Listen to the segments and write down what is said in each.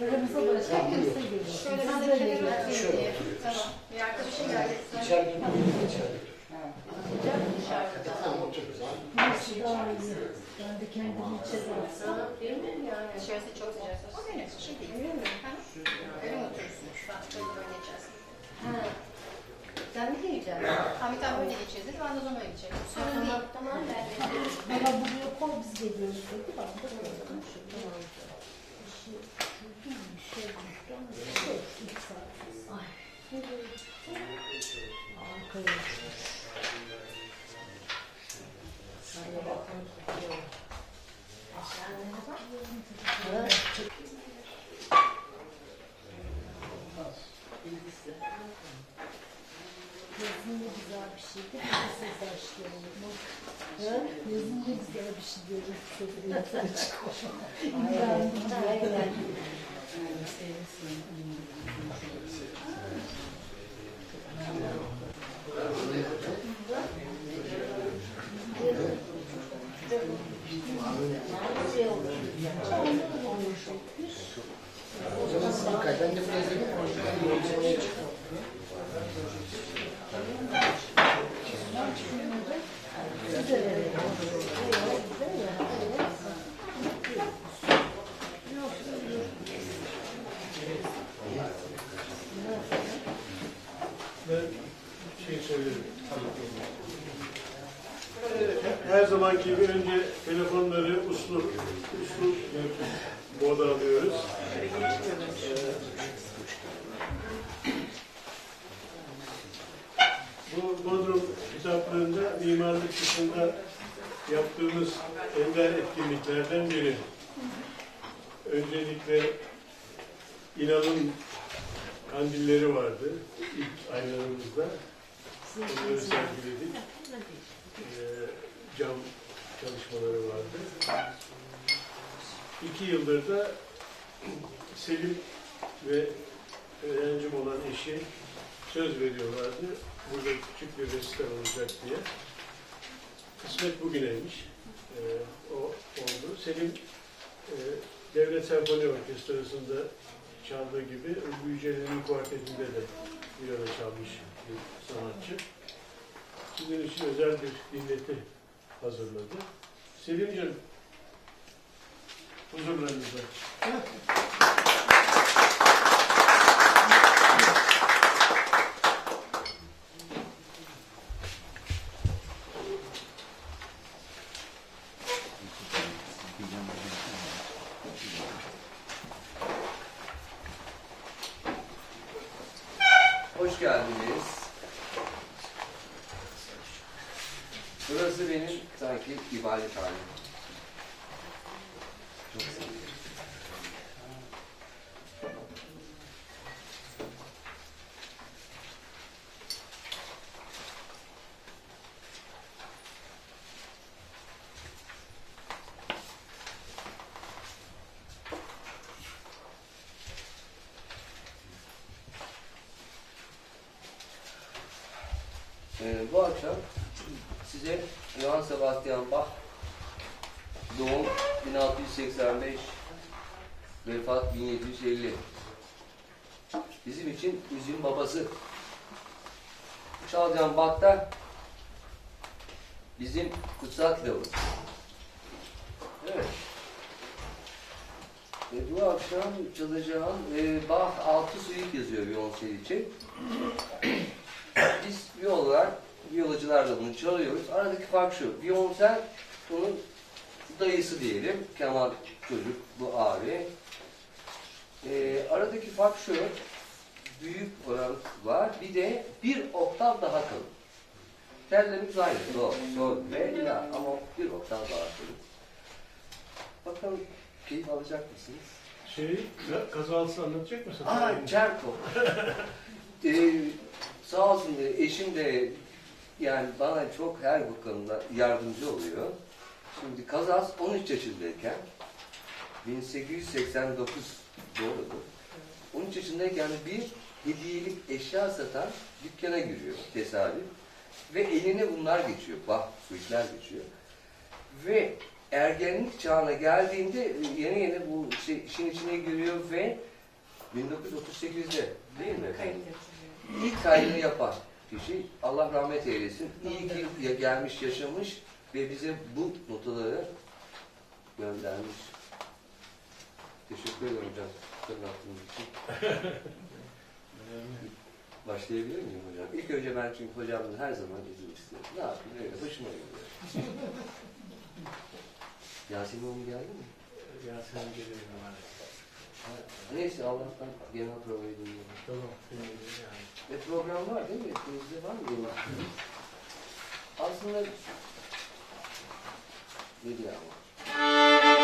Aramıza başka kimse geliyor. Şöyle ben de kenara atayım diye. Tamam. Bir arkadaşım geldi. İçeride mi? İçeride. Sıcak dışarıda. Tamam otururuz. Nasıl daha iyi. Ben de kendimi içeri atsam. Değil mi? Yani dışarısı çok sıcak. O benim. Şimdi bilmiyorum. Öyle mi oturursunuz? Böyle böyle geçersin. Ha. Sen ne diyeceksin? Hamit abi böyle geçeceğiz dedi. Ben de o zaman öyle geçeceğim. Sonra değil. Tamam ben de. Baba buraya koy biz geliyoruz dedi. Ben de koydum. Tamam. Bir şey düştü ama çok ilk saat. Ay. Arkaya uçmuş. Şöyle bakın. Yazın da güzel bir şeydi. Bir de siz başlayalım. Yazın da güzel bir şey diyoruz. Sözü yazıya çıkıyor. İmrendim. O zaman siz dikkat. Ben de buraya geleyim. Ben şey söylerim. Her zamanki gibi önce telefonları uslu moda alıyoruz. Bu Bodrum kitaplığında mimarlık dışında yaptığımız ender etkinliklerden biri. Öncelikle İnan'ın kandilleri vardı ilk aylarımızda. Onları sergiledik. Cam çalışmaları vardı. 2 yıldır da Selim ve öğrencim olan eşi söz veriyorlardı. Burada küçük bir resital olacak diye. Kısmet bugüneymiş. O oldu. Selim Devlet Senfoni Orkestrası'nda çaldığı gibi Ulvi Yücel'in kuartetinde de viola çalmış bir sanatçı. Sizin için özel bir dinleti hazırladı. Selim'ciğim, huzurlarınızda. Hoş geldiniz. Burası benim sanki ibadethanem. Çok seviyorum. Bu akşam size Johann Sebastian Bach, doğum 1685, vefat 1750. Bizim için müziğin babası. Çalacağım Bach'ta bizim kutsal kitabımız. Evet. Bu akşam çalacağım Bach 6 suite yazıyor violonsel için. Biz viyolacılar da bunu çalıyoruz. Aradaki fark şu, violonsel onun dayısı diyelim, keman çocuk, bu abi. Aradaki fark şu, büyük oran var, bir de bir oktav daha kalın. Tellerimiz aynı, do, sol ve la, ama bir oktav daha kalın. Bakalım, keyif alacak mısınız? Kazası anlatacak mısın? Çerko. Sağ olsun eşim de yani bana çok her bu konuda yardımcı oluyor. Şimdi kazas 13 yaşındayken 1889 doğrudur. 13 yaşındayken bir hediyelik eşya satan dükkana giriyor tesadüf. Ve eline bunlar geçiyor. Bak suitler geçiyor. Ve ergenlik çağına geldiğinde yeni bu işin içine giriyor ve 1938'de değil mi? Kayıt İlk kaydını yapan kişi, Allah rahmet eylesin. İyi ki gelmiş, yaşamış ve bize bu notaları göndermiş. Teşekkür ederim hocam. Hatırlattığınız için. Başlayabilir miyim hocam? İlk önce ben çünkü hocamın her zaman izin isterim. Ne yapayım öyle, hoşuma gidiyor. Yasemin Hanım geldi mi? Yasemin geliyor maalesef. Neyse Allah'tan genel provayı dinliyorum. Tamam. Yani. Program var değil mi? Elinizde var mı? Aslında ne diyor ama?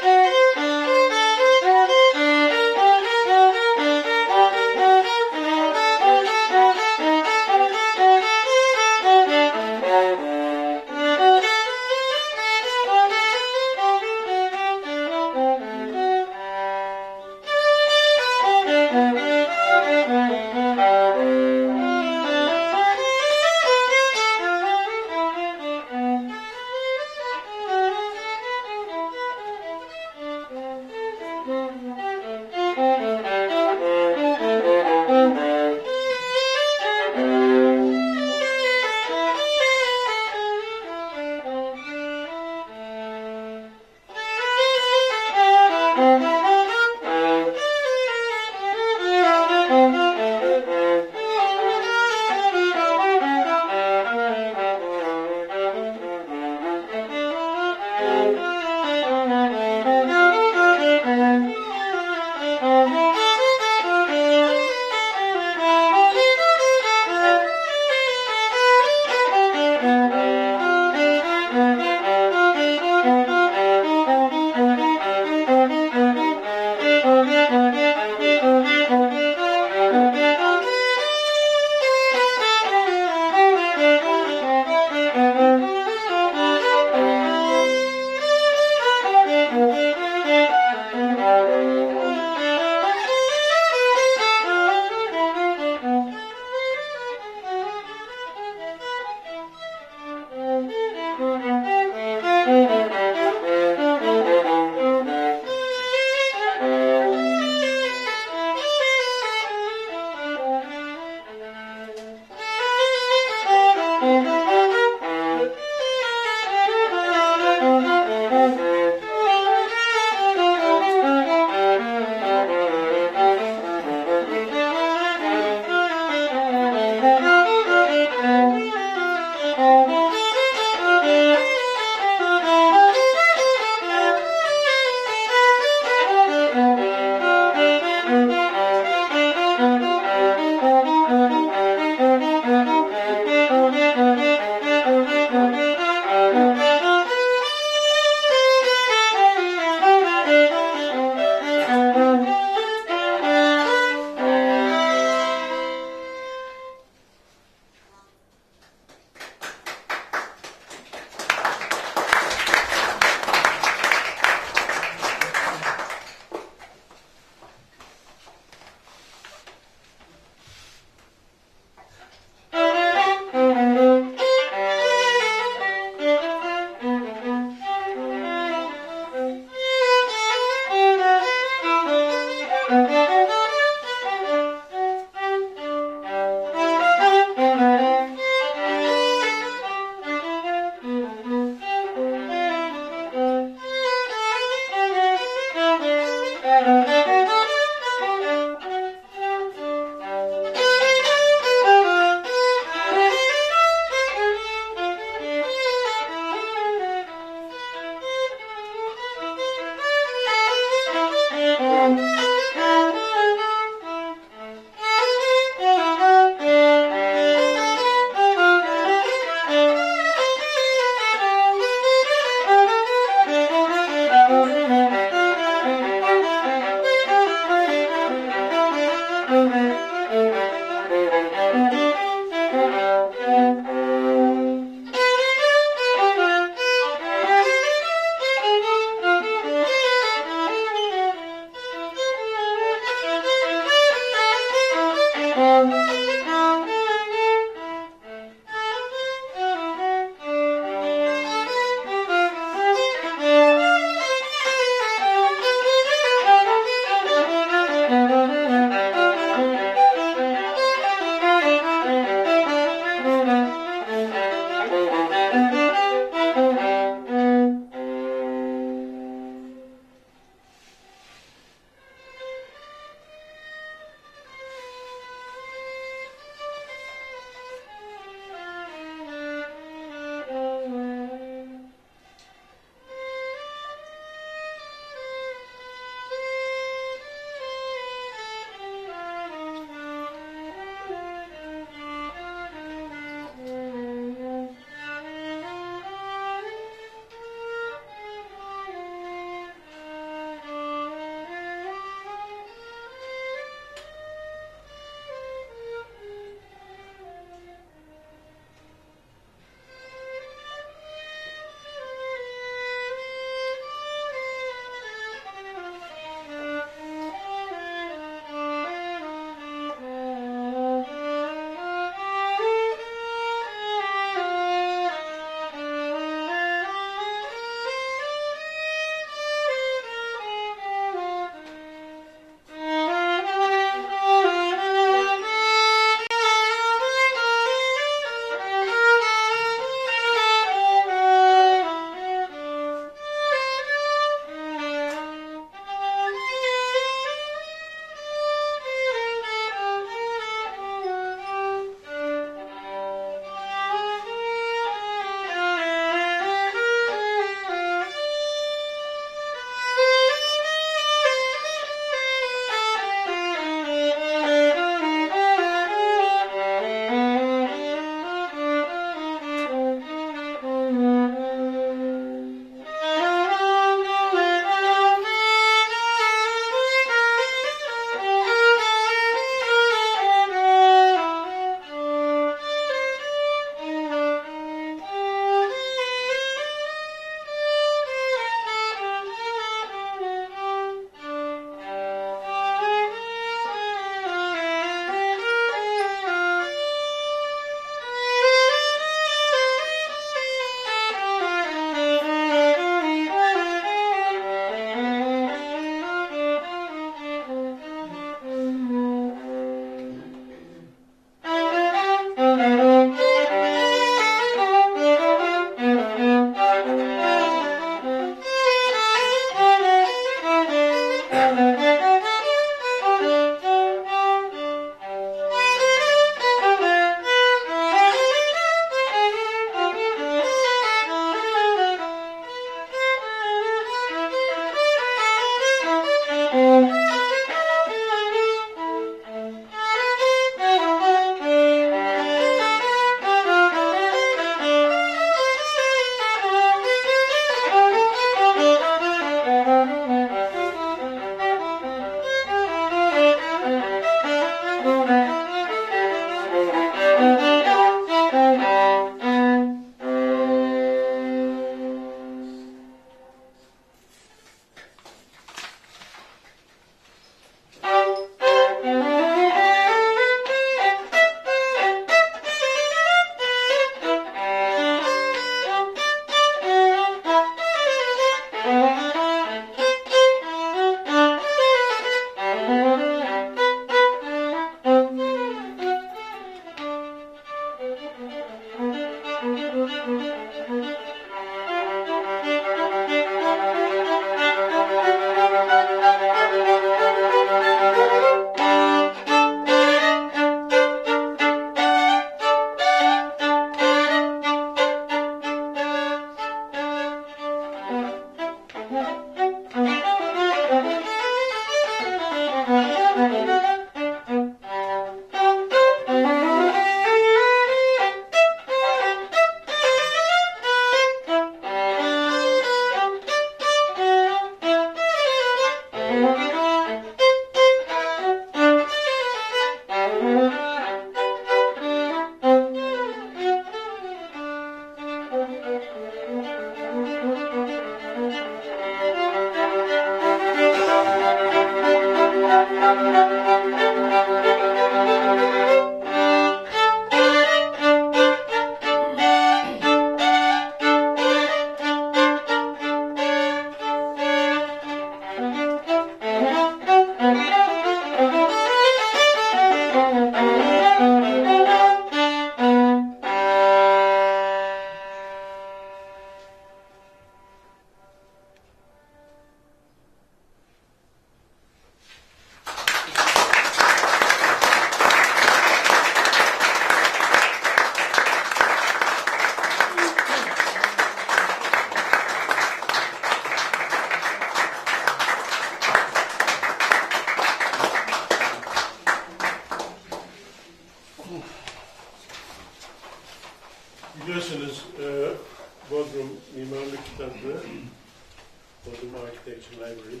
library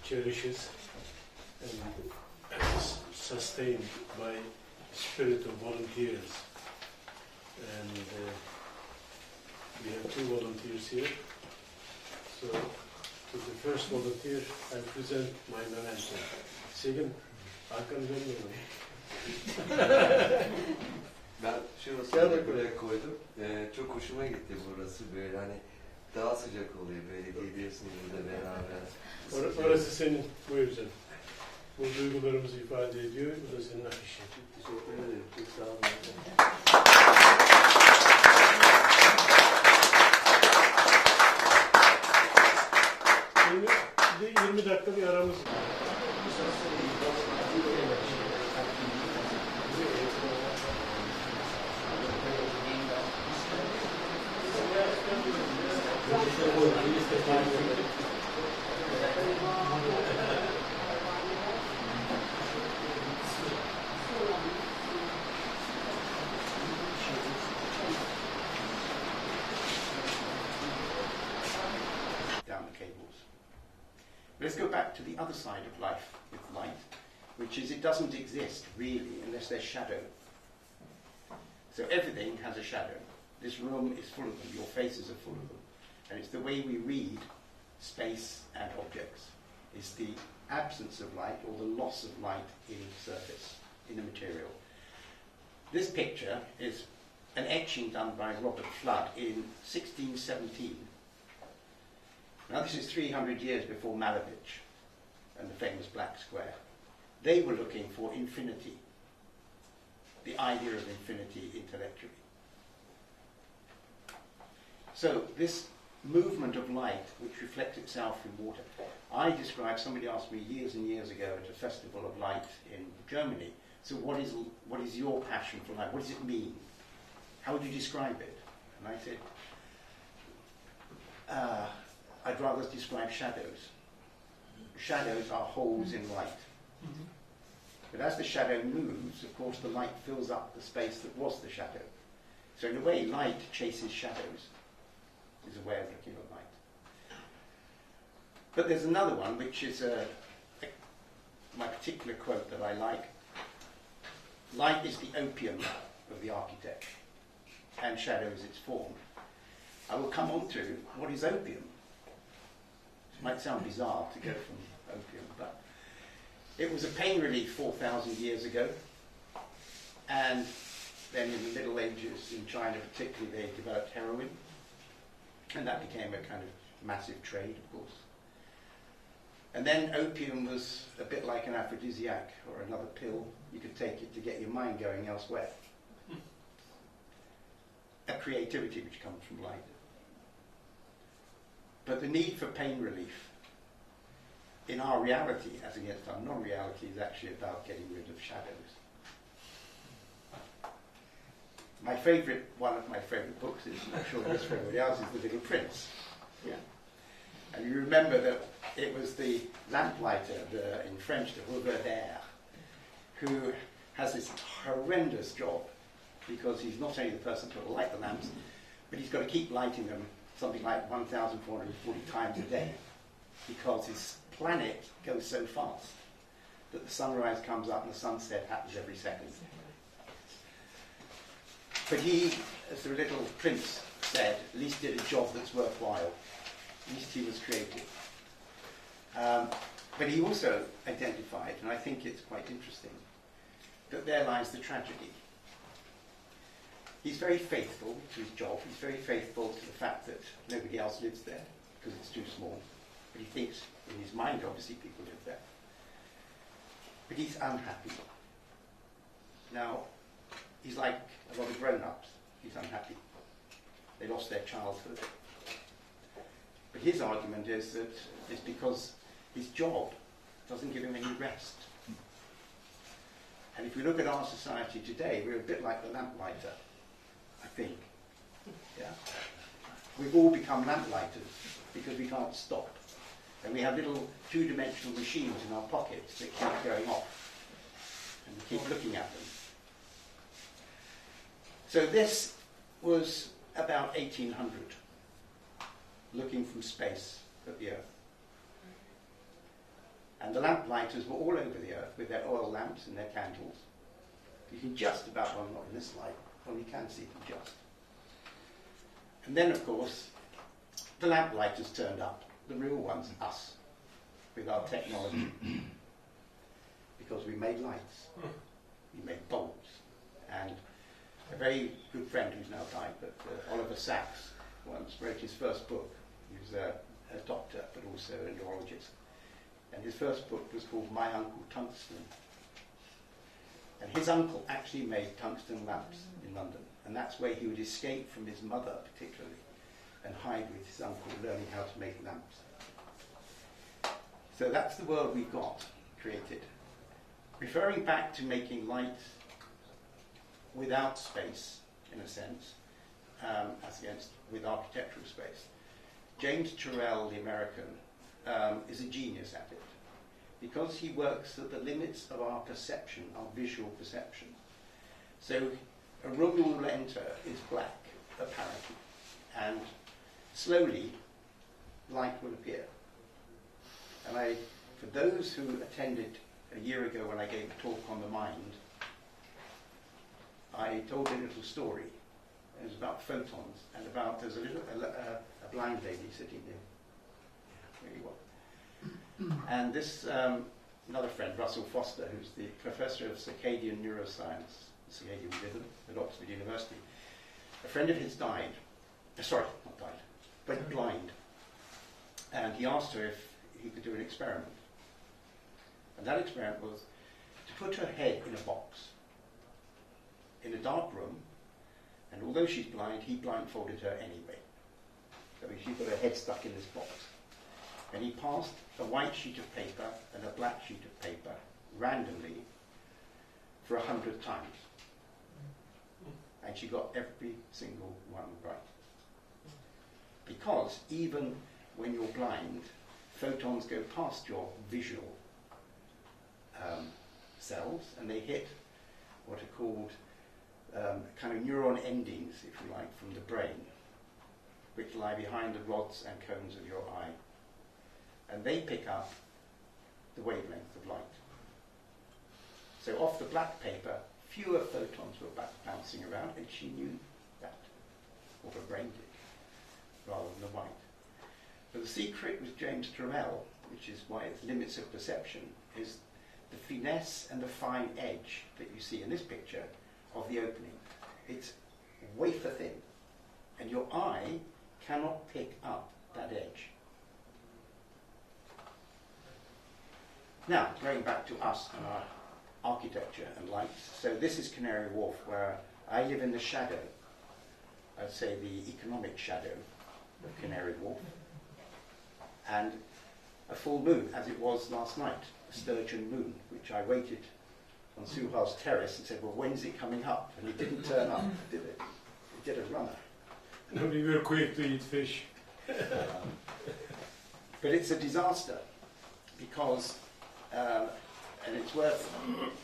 cherishes and is sustained by spirit of volunteers. And we have 2 volunteers here. So to the first volunteer, I present my memento. Selim, arkanı dönmüyorum. Ben şurası buraya koydum. Çok hoşuma gitti burası böyle hani daha sıcak oluyor böyle geliyorsunuz burada beraber. Orası senin. Buyur canım. Bu duygularımızı ifade ediyor. Bu da senin afişin. Teşekkür ederim. Çok sağ olun. Bir de 20 dakika bir aramız var. Down the cables. Let's go back to the other side of life with light, which is it doesn't exist really unless there's shadow. So everything has a shadow. This room is full of them, your faces are full of them. And it's the way we read space and objects. It's the absence of light or the loss of light in surface, in the material. This picture is an etching done by Robert Flood in 1617. Now this is 300 years before Malevich and the famous Black Square. They were looking for infinity, the idea of infinity intellectually. So this movement of light, which reflects itself in water, I described, somebody asked me years and years ago at a festival of light in Germany, so what is your passion for light? What does it mean? How would you describe it? And I said, I'd rather describe shadows. Shadows are holes in light. But as the shadow moves, of course, the light fills up the space that was the shadow. So in a way, light chases shadows, is a way of looking at light. But there's another one, which is my particular quote that I like. Light is the opium of the architect, and shadow is its form. I will come on to what is opium. It might sound bizarre to go from opium, but it was a pain relief 4,000 years ago, and then in the Middle Ages in China particularly they developed heroin, and that became a kind of massive trade, of course. And then opium was a bit like an aphrodisiac or another pill. You could take it to get your mind going elsewhere. A creativity which comes from light. But the need for pain relief in our reality as against our non-reality is actually about getting rid of shadows. One of my favourite books is, I'm sure it is for everybody else, is The Little Prince. Yeah. And you remember that it was the lamplighter, in French, the reverdaire, who has this horrendous job because he's not only the person who will light the lamps, but he's got to keep lighting them something like 1,440 times a day because his planet goes so fast that the sunrise comes up and the sunset happens every second. But he, as the Little Prince said, at least did a job that's worthwhile. At least he was creative. But he also identified, and I think it's quite interesting, that there lies the tragedy. He's very faithful to his job. He's very faithful to the fact that nobody else lives there because it's too small. But he thinks, in his mind, obviously, people live there. But he's unhappy. Now, he's like a lot of grown-ups. He's unhappy. They lost their childhood. But his argument is that it's because his job doesn't give him any rest. And if we look at our society today, we're a bit like the lamplighter, I think. Yeah? We've all become lamplighters because we can't stop. And we have little two-dimensional machines in our pockets that keep going off. And we keep looking at them. So this was about 1800, looking from space but the earth. And the lamplighters were all over the earth with their oil lamps and their candles. You can just about, well, not in this light, well, you can see them just. And then, of course, the lamplighters turned up, the real ones, us, with our technology. Because we made lights, we made bulbs. And a very good friend who's now died, but Oliver Sacks, once wrote his first book. He was a doctor, but also a neurologist. And his first book was called My Uncle Tungsten. And his uncle actually made tungsten lamps in London. And that's where he would escape from his mother, particularly, and hide with his uncle, learning how to make lamps. So that's the world we've got created. Referring back to making light without space, in a sense, as against with architectural space. James Turrell, the American, is a genius at it, because he works at the limits of our perception, our visual perception. So a room you will enter is black, apparently, and slowly light will appear. And for those who attended a year ago when I gave a talk on the mind, I told a little story. It was about photons and about there's a blind lady sitting there. Really well. And this another friend, Russell Foster, who's the professor of circadian neuroscience, circadian rhythm at Oxford University. A friend of his died. Sorry, not died, but blind. And he asked her if he could do an experiment. And that experiment was to put her head in a box, in a dark room, and although she's blind, he blindfolded her anyway. So she's got her head stuck in this box. And he passed a white sheet of paper and a black sheet of paper randomly for 100 times. And she got every single one right. Because even when you're blind, photons go past your visual cells and they hit what are called kind of neuron endings, if you like, from the brain, which lie behind the rods and cones of your eye. And they pick up the wavelength of light. So off the black paper, fewer photons were bouncing around, and she knew that, or her brain did, rather than the white. But the secret with James Turrell, which is why it's limits of perception, is the finesse and the fine edge that you see in this picture of the opening. It's wafer thin, and your eye cannot pick up that edge. Now, going back to us and our architecture and lights. So this is Canary Wharf, where I live in the shadow, I'd say the economic shadow of Canary Wharf. And a full moon, as it was last night, a sturgeon moon, which I waited on Suhar's terrace and said, well, when's it coming up? And it didn't turn up, did it? It did a runner. No, we were quick to eat fish. But it's a disaster, because, and it's worth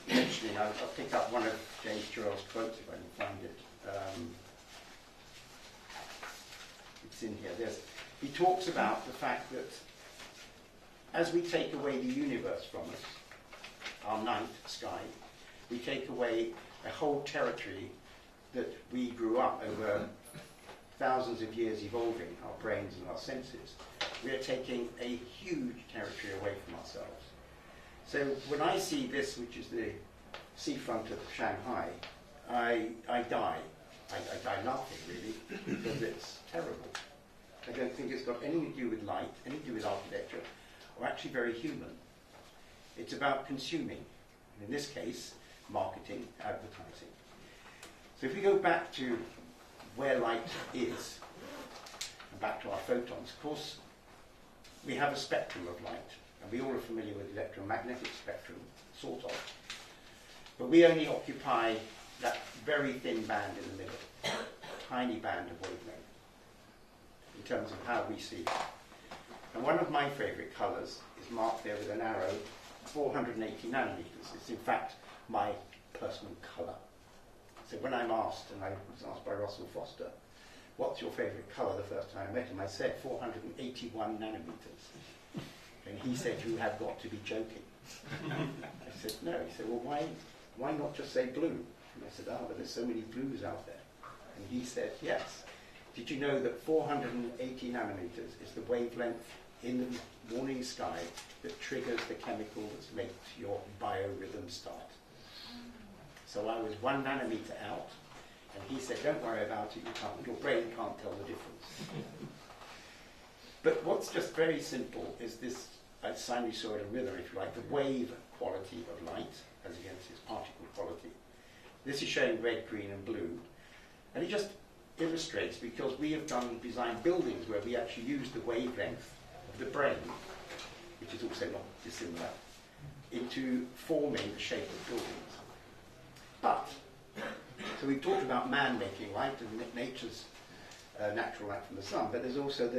mentioning, I'll pick up one of James Turrell's quotes if I can find it. It's in here. He talks about the fact that as we take away the universe from us, our night sky, we take away a whole territory that we grew up over thousands of years evolving, our brains and our senses. We are taking a huge territory away from ourselves. So when I see this, which is the seafront of Shanghai, I die. I die laughing, really, because it's terrible. I don't think it's got anything to do with light, anything to do with architecture, or actually very human. It's about consuming, and in this case, marketing, advertising. So if we go back to where light is, and back to our photons, of course, we have a spectrum of light, and we all are familiar with the electromagnetic spectrum, sort of. But we only occupy that very thin band in the middle, tiny band of wavelength, in terms of how we see. And one of my favourite colours is marked there with an arrow, 480 nanometres. It's in fact my personal colour. So when I'm asked, and I was asked by Russell Foster, what's your favourite colour the first time I met him? I said 481 nanometers. And he said, you have got to be joking. I said, no. He said, well, why not just say blue? And I said, oh, but there's so many blues out there. And he said, yes. Did you know that 480 nanometers is the wavelength in the morning sky that triggers the chemical that makes your biorhythm start? So I was 1 nanometer out, and he said, don't worry about it, your brain can't tell the difference. But what's just very simple is this sinusoidal rhythm, if you like, the wave quality of light as against its particle quality. This is showing red, green, and blue. And it just illustrates, because we have designed buildings where we actually use the wavelength of the brain, which is also not dissimilar, into forming the shape of buildings. But, so we've talked about man making light and nature's natural light from the sun, but there's also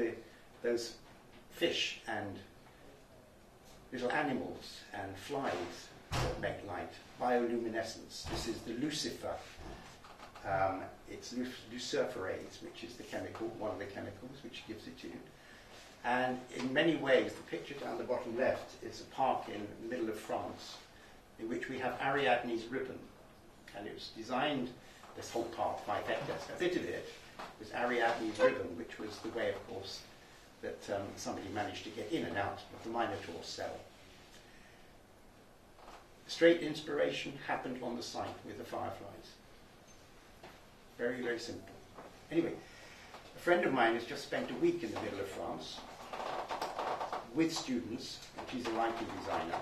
those fish and little animals and flies that make light. Bioluminescence. This is the lucifer. It's luciferase, which is the chemical, one of the chemicals which gives it to you. And in many ways, the picture down the bottom left is a park in the middle of France, in which we have Ariadne's ribbon. And it was designed, this whole park, 5 hectares, a bit of it was Ariadne's ribbon, which was the way, of course, that somebody managed to get in and out of the Minotaur cell. Straight inspiration happened on the site with the fireflies. Very, very simple. Anyway, a friend of mine has just spent a week in the middle of France with students, and she's a lighting designer,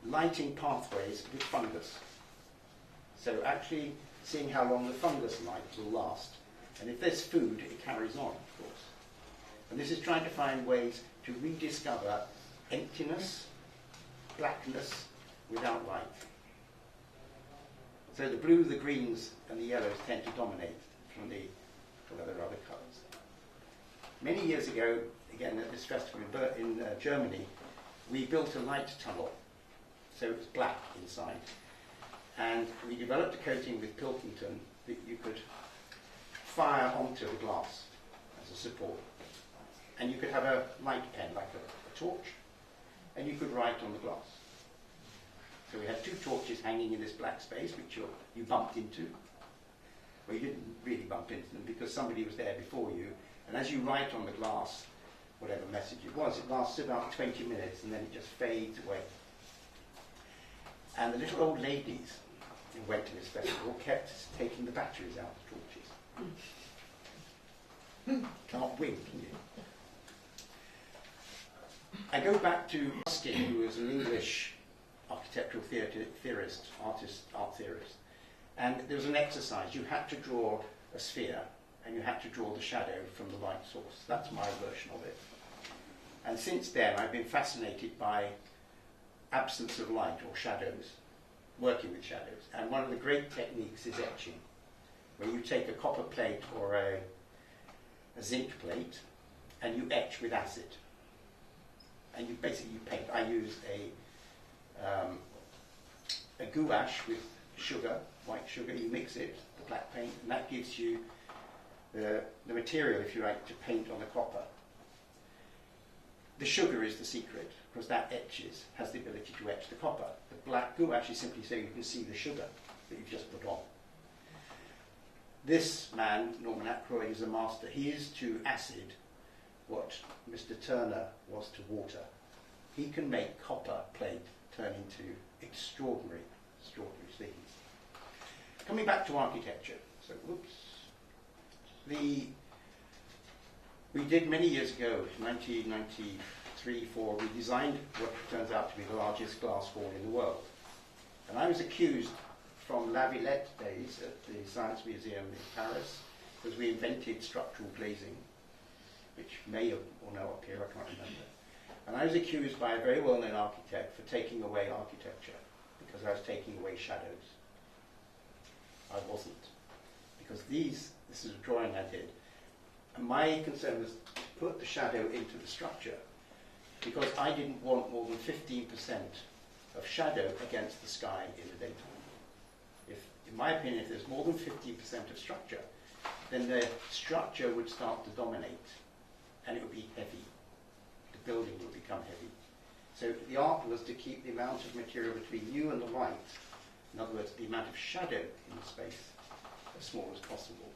lighting pathways with fungus. So actually seeing how long the fungus light will last. And if there's food, it carries on, of course. And this is trying to find ways to rediscover emptiness, blackness, without light. So the blue, the greens, and the yellows tend to dominate from the other colours. Many years ago, again at this festival in Germany, we built a light tunnel. So it was black inside. And we developed a coating with Pilkington that you could fire onto the glass as a support. And you could have a light pen, like a torch, and you could write on the glass. So we had 2 torches hanging in this black space, which you bumped into. Well, you didn't really bump into them because somebody was there before you. And as you write on the glass, whatever message it was, it lasts about 20 minutes and then it just fades away. And the little old ladies who went to this festival kept taking the batteries out of the torches. Can't win, can you? I go back to Ruskin, who was an English architectural theorist, art theorist. And there was an exercise. You had to draw a sphere, and you had to draw the shadow from the light source. That's my version of it. And since then, I've been fascinated by absence of light or shadows, working with shadows. And one of the great techniques is etching, where you take a copper plate or a zinc plate, and you etch with acid. And you basically paint. I use a gouache with sugar, white sugar. You mix it, the black paint, and that gives you the material, if you like, to paint on the copper. The sugar is the secret, because that has the ability to etch the copper. The black gouache is simply so you can see the sugar that you've just put on. This man, Norman Ackroyd, is a master. He is to acid what Mr. Turner was to water. He can make copper plate turn into extraordinary things. Coming back to architecture. So, we did many years ago, 1993-4, we designed what turns out to be the largest glass hall in the world. And I was accused from La Villette days at the Science Museum in Paris, because we invented structural glazing, which may or no appear, I can't remember. And I was accused by a very well-known architect for taking away architecture, because I was taking away shadows. I wasn't. Because this is a drawing I did. And my concern was to put the shadow into the structure, because I didn't want more than 15% of shadow against the sky in the daytime. In my opinion, if there's more than 15% of structure, then the structure would start to dominate, and it would be heavy. The building would become heavy. So the art was to keep the amount of material between you and the light, in other words, the amount of shadow in the space, as small as possible.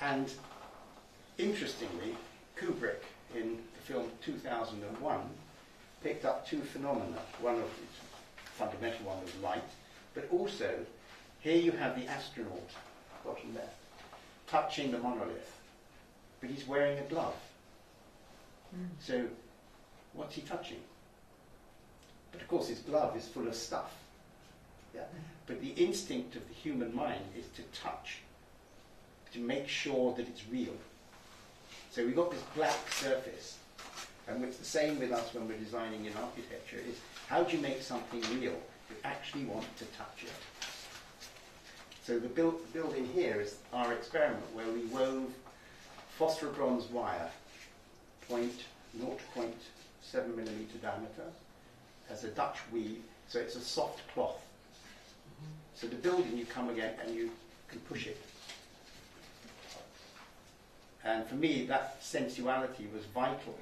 And interestingly, Kubrick, in the film 2001, picked up two phenomena. One of the fundamental one was light, but also here you have the astronaut, bottom left, touching the monolith, but he's wearing a glove. So what's he touching? But of course his glove is full of stuff. Yeah? But the instinct of the human mind is to touch, to make sure that it's real. So we've got this black surface, and it's the same with us when we're designing in architecture, is how do you make something real? You actually want to touch it. So the building here is our experiment where we wove phosphor-bronze wire, 0.7 millimeter diameter, as a Dutch weave, so it's a soft cloth. So the building, you come again and you can push it. And for me, that sensuality was vital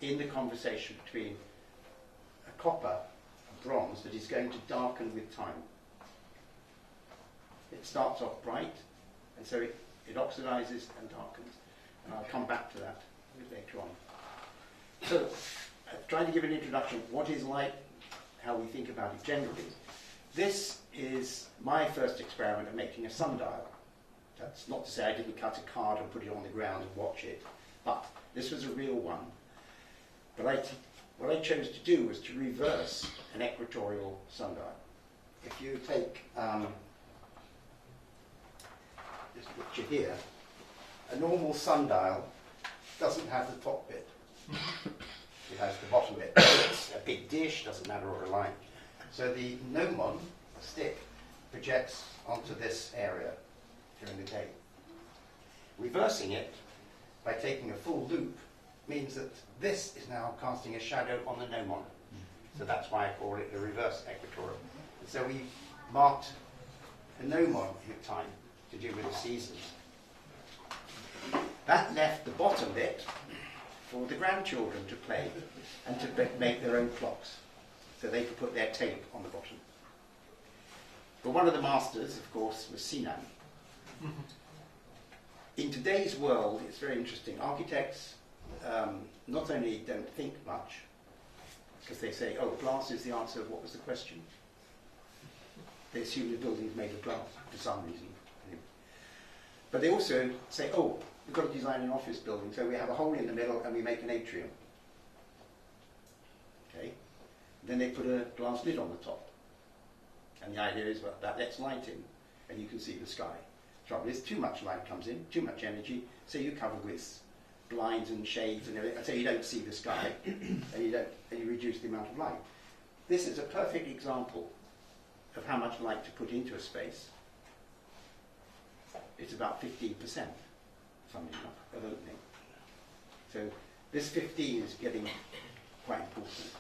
in the conversation between a copper, a bronze, that is going to darken with time. It starts off bright, and so it oxidizes and darkens. And I'll come back to that a bit later on. So, trying to give an introduction, what is light, how we think about it generally. This is my first experiment of making a sundial. That's not to say I didn't cut a card and put it on the ground and watch it, but this was a real one. But what I chose to do was to reverse an equatorial sundial. If you take this picture here, a normal sundial doesn't have the top bit. It has the bottom bit. It's a big dish, doesn't matter, or a line. So the gnomon, the stick, projects onto this area during the day. Reversing it by taking a full loop means that this is now casting a shadow on the gnomon. So that's why I call it the reverse equatorial. And so we marked the gnomon in time to do with the seasons. That left the bottom bit for the grandchildren to play and to make their own clocks. So they could put their tape on the bottom. But one of the masters, of course, was Sinan. In today's world, it's very interesting. Architects not only don't think much, because they say, oh, glass is the answer, what was the question? They assume the building is made of glass for some reason. But they also say, oh, we've got to design an office building, so we have a hole in the middle and we make an atrium. Okay? Then they put a glass lid on the top. And the idea is, well, that lets light in, and you can see the sky. The trouble is, too much light comes in, too much energy, so you cover with blinds and shades and everything, so you don't see the sky, and you reduce the amount of light. This is a perfect example of how much light to put into a space. It's about 15%, funnily enough, of opening. So this 15 is getting quite important.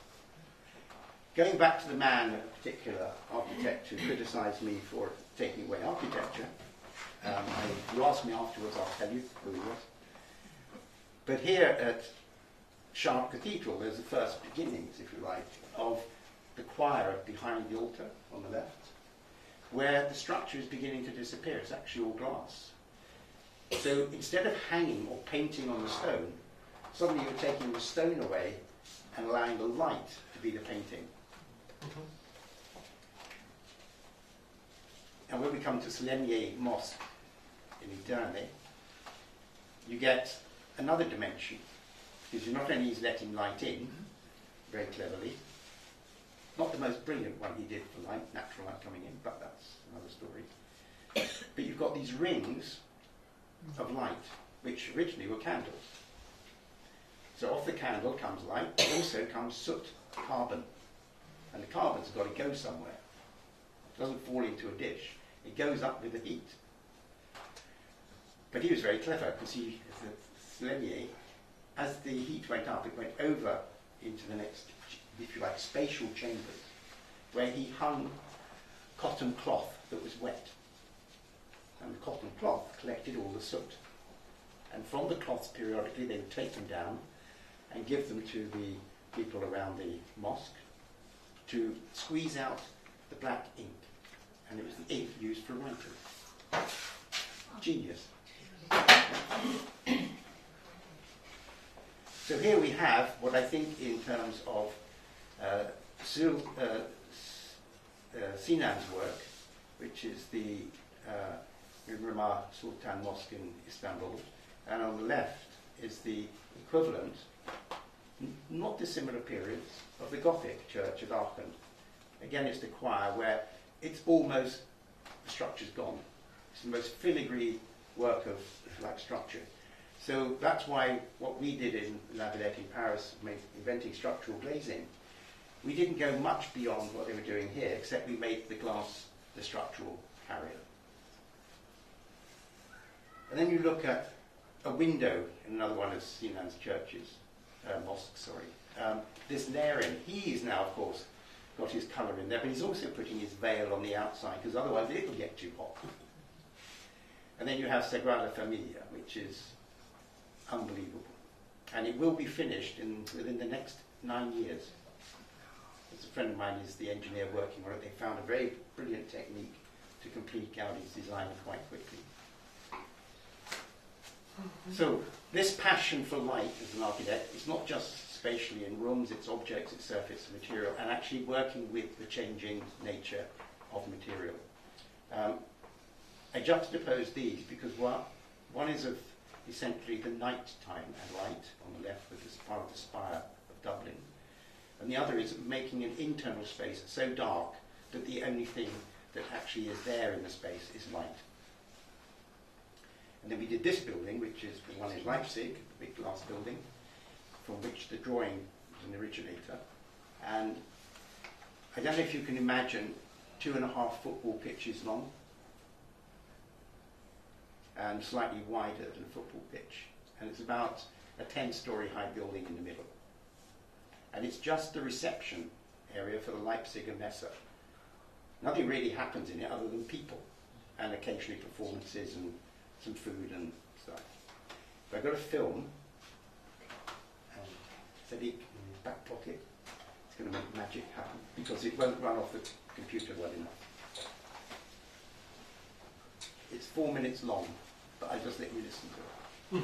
Going back to the man, a particular architect who criticised me for taking away architecture, you ask me afterwards, I'll tell you who he was. But here at Sharp Cathedral, there's the first beginnings, if you like, of the choir behind the altar on the left, where the structure is beginning to disappear. It's actually all glass. So instead of hanging or painting on the stone, suddenly you're taking the stone away and allowing the light to be the painting. And when we come to Selim Mosque in Italy, you get another dimension, because you're not only is letting light in, very cleverly, not the most brilliant one he did for light, natural light coming in, but that's another story. But you've got these rings of light, which originally were candles. So off the candle comes light, but also comes soot, carbon. And the carbon's got to go somewhere. It doesn't fall into a dish. It goes up with the heat. But he was very clever, because he, the Selimier, as the heat went up, it went over into the next, if you like, spatial chambers, where he hung cotton cloth that was wet. and the cotton cloth collected all the soot. And from the cloths, periodically, they would take them down and give them to the people around the mosque to squeeze out the black ink. And it was the ink used for writing. Genius. So here we have what I think in terms of Sinan's work, which is the Mimar Sultan Mosque in Istanbul, and on the left is the equivalent, not dissimilar periods, of the Gothic church at Aachen. Again, it's the choir where it's almost, the structure's gone. It's the most filigree work of like structure. So that's why what we did in La Villette in Paris, inventing structural glazing, we didn't go much beyond what they were doing here, except we made the glass the structural carrier. And then you look at a window in another one of Sinan's churches, mosques, sorry. This Narin, he's now, of course, got his colour in there, but he's also putting his veil on the outside, because otherwise it'll get too hot. And then you have Sagrada Familia, which is unbelievable. And it will be finished within the next 9 years. As a friend of mine is the engineer working on it, they found a very brilliant technique to complete Gaudi's design quite quickly. So this passion for light as an architect is not just spatially in rooms, it's objects, it's surface, material, and actually working with the changing nature of material. I juxtapose these because one is of essentially the night time and light on the left with this part of the spire of Dublin, and the other is making an internal space so dark that the only thing that actually is there in the space is light. And then we did this building, which is the one in Leipzig, the big glass building, from which the drawing was an originator. And I don't know if you can imagine 2.5 football pitches long and slightly wider than a football pitch. And it's about a 10-story high building in the middle. And it's just the reception area for the Leipziger Messe. Nothing really happens in it other than people and occasionally performances and some food and stuff. But I've got a film, and Sadiq in his back pocket. It's going to make magic happen because it won't run off the computer well enough. It's 4 minutes long, but I just let you listen to it.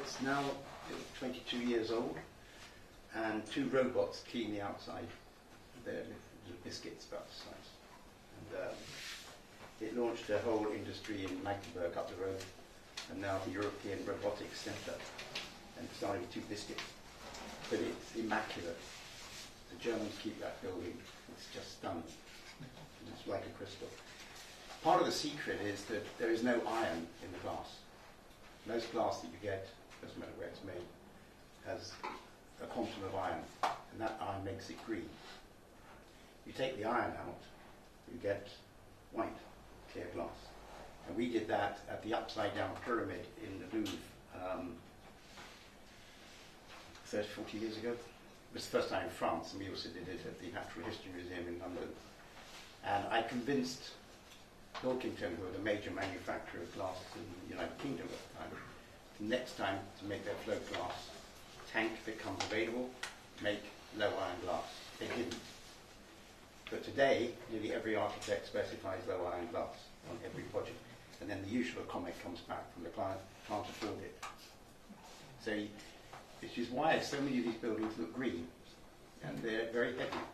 it's now 22 years old, and 2 robots clean the outside. They're little biscuits about the size. And it launched a whole industry in Magdeburg up the road, and now the European Robotics Centre. And it's only 2 biscuits, but it's immaculate. The Germans keep that building. It's just stunning. It's like a crystal. Part of the secret is that there is no iron in the glass. Most glass that you get, doesn't matter where it's made, has a quantum of iron, and that iron makes it green. You take the iron out, you get white, clear glass. And we did that at the upside down pyramid in the Louvre 30, 40 years ago. It was the first time in France, and we also did it at the Natural History Museum in London. And I convinced Pilkington, who were the major manufacturer of glass in the United Kingdom at the time, the next time to make their float glass tank that comes available, make low iron glass. They didn't. But today, nearly every architect specifies low iron glass on every project. And then the usual comment comes back from the client, can't afford it. So, which is why so many of these buildings look green, and they're very heavy.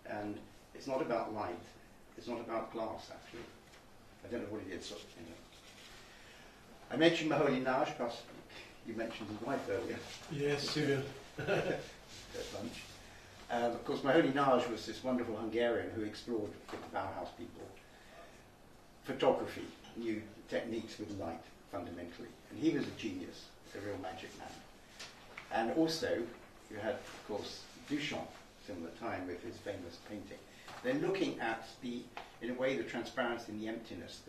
And it's not about light, it's not about glass, actually. I don't know what it is. So, you know. I mentioned Maholinage, because you mentioned his wife earlier. Yes, Cyril. At lunch. Of course, Maholinage was this wonderful Hungarian who explored with the Bauhaus people photography, new techniques with light, fundamentally. And he was a genius, a real magic man. And also, you had, of course, Duchamp, similar time with his famous painting. They're looking at in a way, the transparency and the emptiness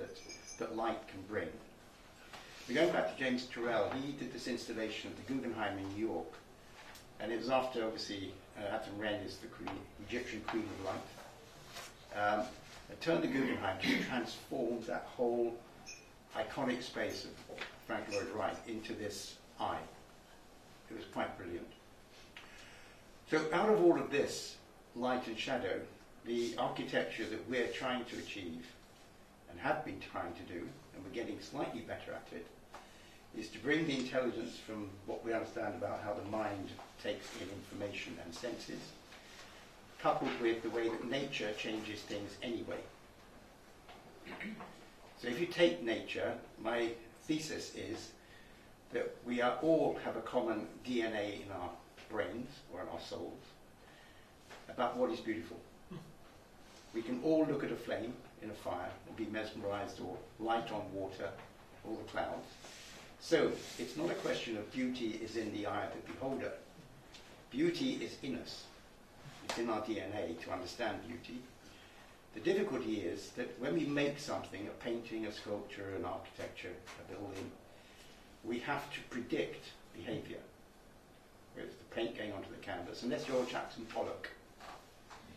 that light can bring. We're going back to James Turrell. He did this installation at the Guggenheim in New York. And it was after, obviously, Atum Ren is the Egyptian queen of light. It turned the Guggenheim to transform that whole iconic space of Frank Lloyd Wright into this eye. It was quite brilliant. So out of all of this, light and shadow, the architecture that we're trying to achieve, and have been trying to do, and we're getting slightly better at it, is to bring the intelligence from what we understand about how the mind takes in information and senses, coupled with the way that nature changes things anyway. So if you take nature, my thesis is that we are all have a common DNA in our brains or in our souls about what is beautiful. We can all look at a flame in a fire and be mesmerized, or light on water, or the clouds. So it's not a question of beauty is in the eye of the beholder. Beauty is in us. It's in our DNA to understand beauty. The difficulty is that when we make something, a painting, a sculpture, an architecture, a building, we have to predict behavior. Whereas the paint going onto the canvas, unless you're Jackson Pollock.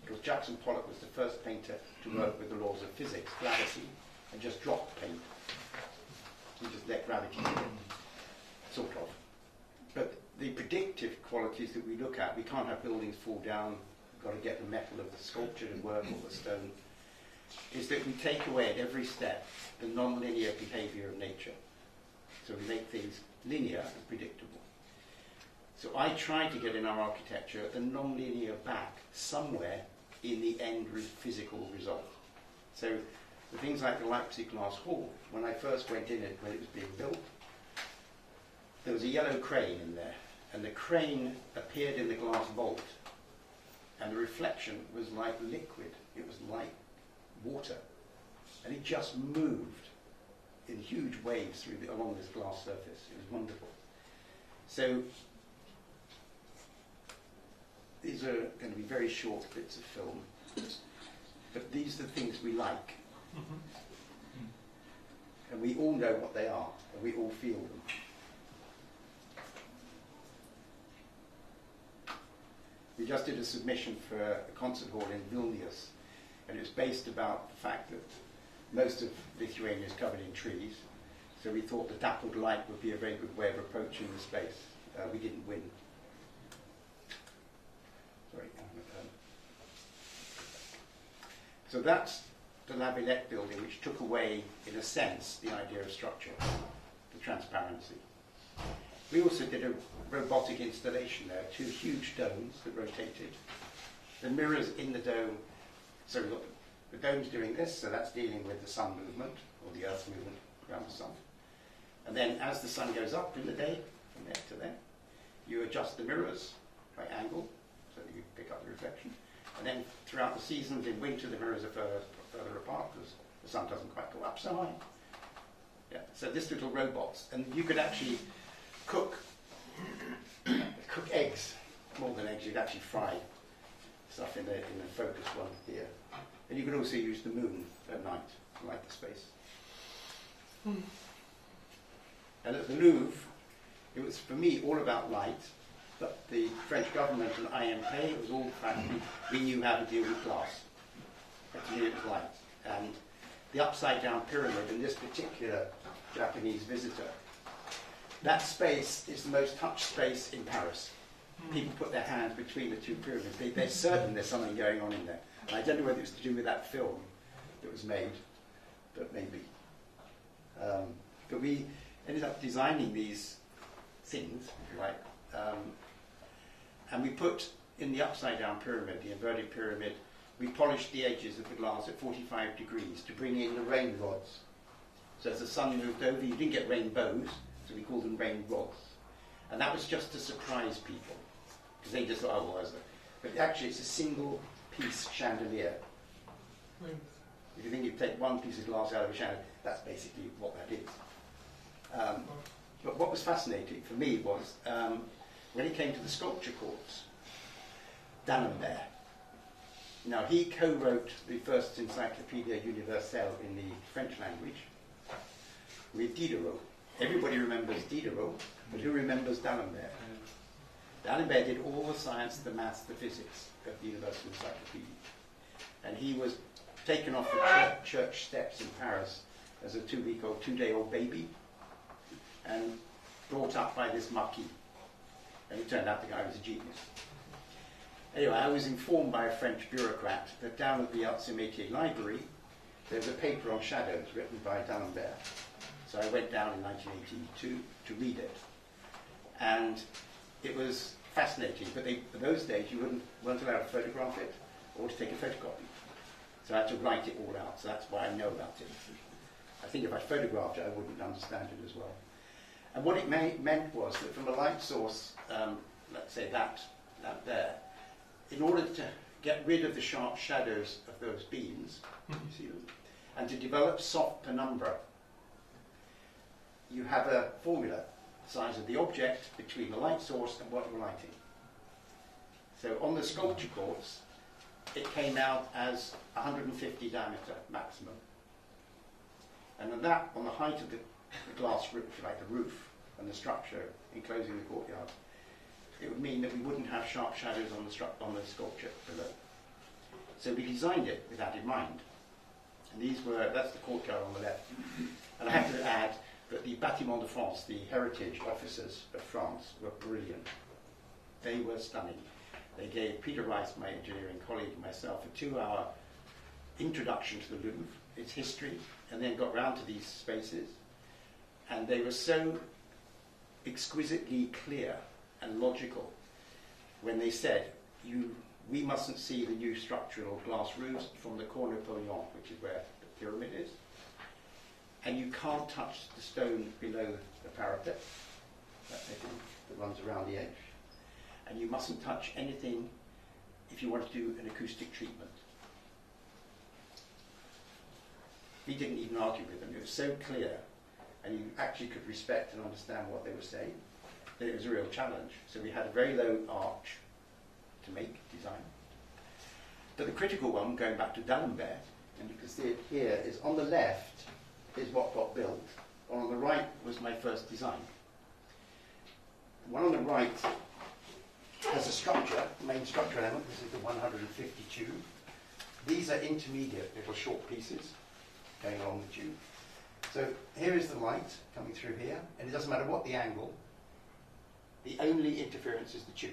Because Jackson Pollock was the first painter to work with the laws of physics, gravity, and just drop paint. He just let gravity do it, sort of. But the predictive qualities that we look at, we can't have buildings fall down, we've got to get the metal of the sculpture to work, or the stone, is that we take away at every step the non-linear behavior of nature. So we make things linear and predictable. So I try to get in our architecture the non-linear back somewhere in the end physical result. So the things like the Leipzig Glass Hall, when I first went in it, when it was being built, there was a yellow crane in there, and the crane appeared in the glass vault, and the reflection was like liquid. It was like water, and it just moved in huge waves along this glass surface. It was wonderful. So these are going to be very short bits of film, but these are the things we like. And we all know what they are, and we all feel them. We just did a submission for a concert hall in Vilnius, and it was based about the fact that most of Lithuania is covered in trees, so we thought the dappled light would be a very good way of approaching the space. We didn't win. Sorry. So that's the La Villette building, which took away, in a sense, the idea of structure, the transparency. We also did a robotic installation there, 2 huge domes that rotated. The mirrors in the dome, so we've got the dome's doing this, so that's dealing with the sun movement, or the earth's movement around the sun. And then as the sun goes up in the day, from there to there, you adjust the mirrors by angle, so that you pick up the reflection. And then throughout the seasons, in winter, the mirrors are further apart, because the sun doesn't quite go up so high. Yeah, so this little robots, and you could actually cook eggs, more than eggs, you'd actually fry stuff in the focus one here. And you could also use the moon at night to light the space. And at the Louvre, it was for me all about light, but the French government and IMP, it was all the fact we knew how to deal with glass. To me it was light. And the upside down pyramid in this particular Japanese visitor, that space is the most touched space in Paris. People put their hands between the 2 pyramids. They're certain there's something going on in there. And I don't know whether it's to do with that film that was made, but maybe. But we ended up designing these things, if you like, and we put in the upside down pyramid, the inverted pyramid, we polished the edges of the glass at 45 degrees to bring in the rain rods. So as the sun moved over, you didn't get rainbows, so we called them rain rods. And that was just to surprise people, because they just thought, oh, well, but actually it's a single piece chandelier. If you think you take one piece of glass out of a chandelier, that's basically what that is. But what was fascinating for me was when it came to the sculpture courts, D'Alembert. Now he co-wrote the first Encyclopedia Universelle in the French language with Diderot. Everybody remembers Diderot, but who remembers D'Alembert? D'Alembert did all the science, the maths, the physics of the Universal Encyclopedia. And he was taken off the church steps in Paris as a 2-day-old baby and brought up by this marquis. And it turned out the guy was a genius. Anyway, I was informed by a French bureaucrat that down at the Arts and Métiers Library, there was a paper on shadows written by D'Alembert. So I went down in 1982 to read it. And it was fascinating, but in those days you weren't allowed to photograph it or to take a photocopy. So I had to write it all out, so that's why I know about it. I think if I photographed it, I wouldn't understand it as well. And what it meant was that from a light source, let's say that there, in order to get rid of the sharp shadows of those beams, you see them, and to develop soft penumbra, you have a formula, the size of the object between the light source and what you're lighting. So on the sculpture courts, it came out as 150 diameter maximum. And on that, on the height of the glass roof, like the roof and the structure enclosing the courtyard, it would mean that we wouldn't have sharp shadows on the sculpture below. So we designed it with that in mind. And that's the courtyard on the left. And I have to add that the Bâtiment de France, the heritage officers of France, were brilliant. They were stunning. They gave Peter Rice, my engineering colleague, and myself a 2-hour introduction to the Louvre, its history, and then got round to these spaces. And they were so exquisitely clear and logical when they said, we mustn't see the new structural glass roofs from the Corps Napoleon, which is where the pyramid is. And you can't touch the stone below the parapet that runs around the edge. And you mustn't touch anything if you want to do an acoustic treatment. We didn't even argue with them. It was so clear, and you actually could respect and understand what they were saying, that it was a real challenge. So we had a very low arch to design. But the critical one, going back to D'Alembert, and you can see it here, is on the left is what got built. On the right was my first design. The one on the right has a structure, main structure element. This is the 150 tube. These are intermediate little short pieces going along the tube. So here is the light coming through here, and it doesn't matter what the angle, the only interference is the tube.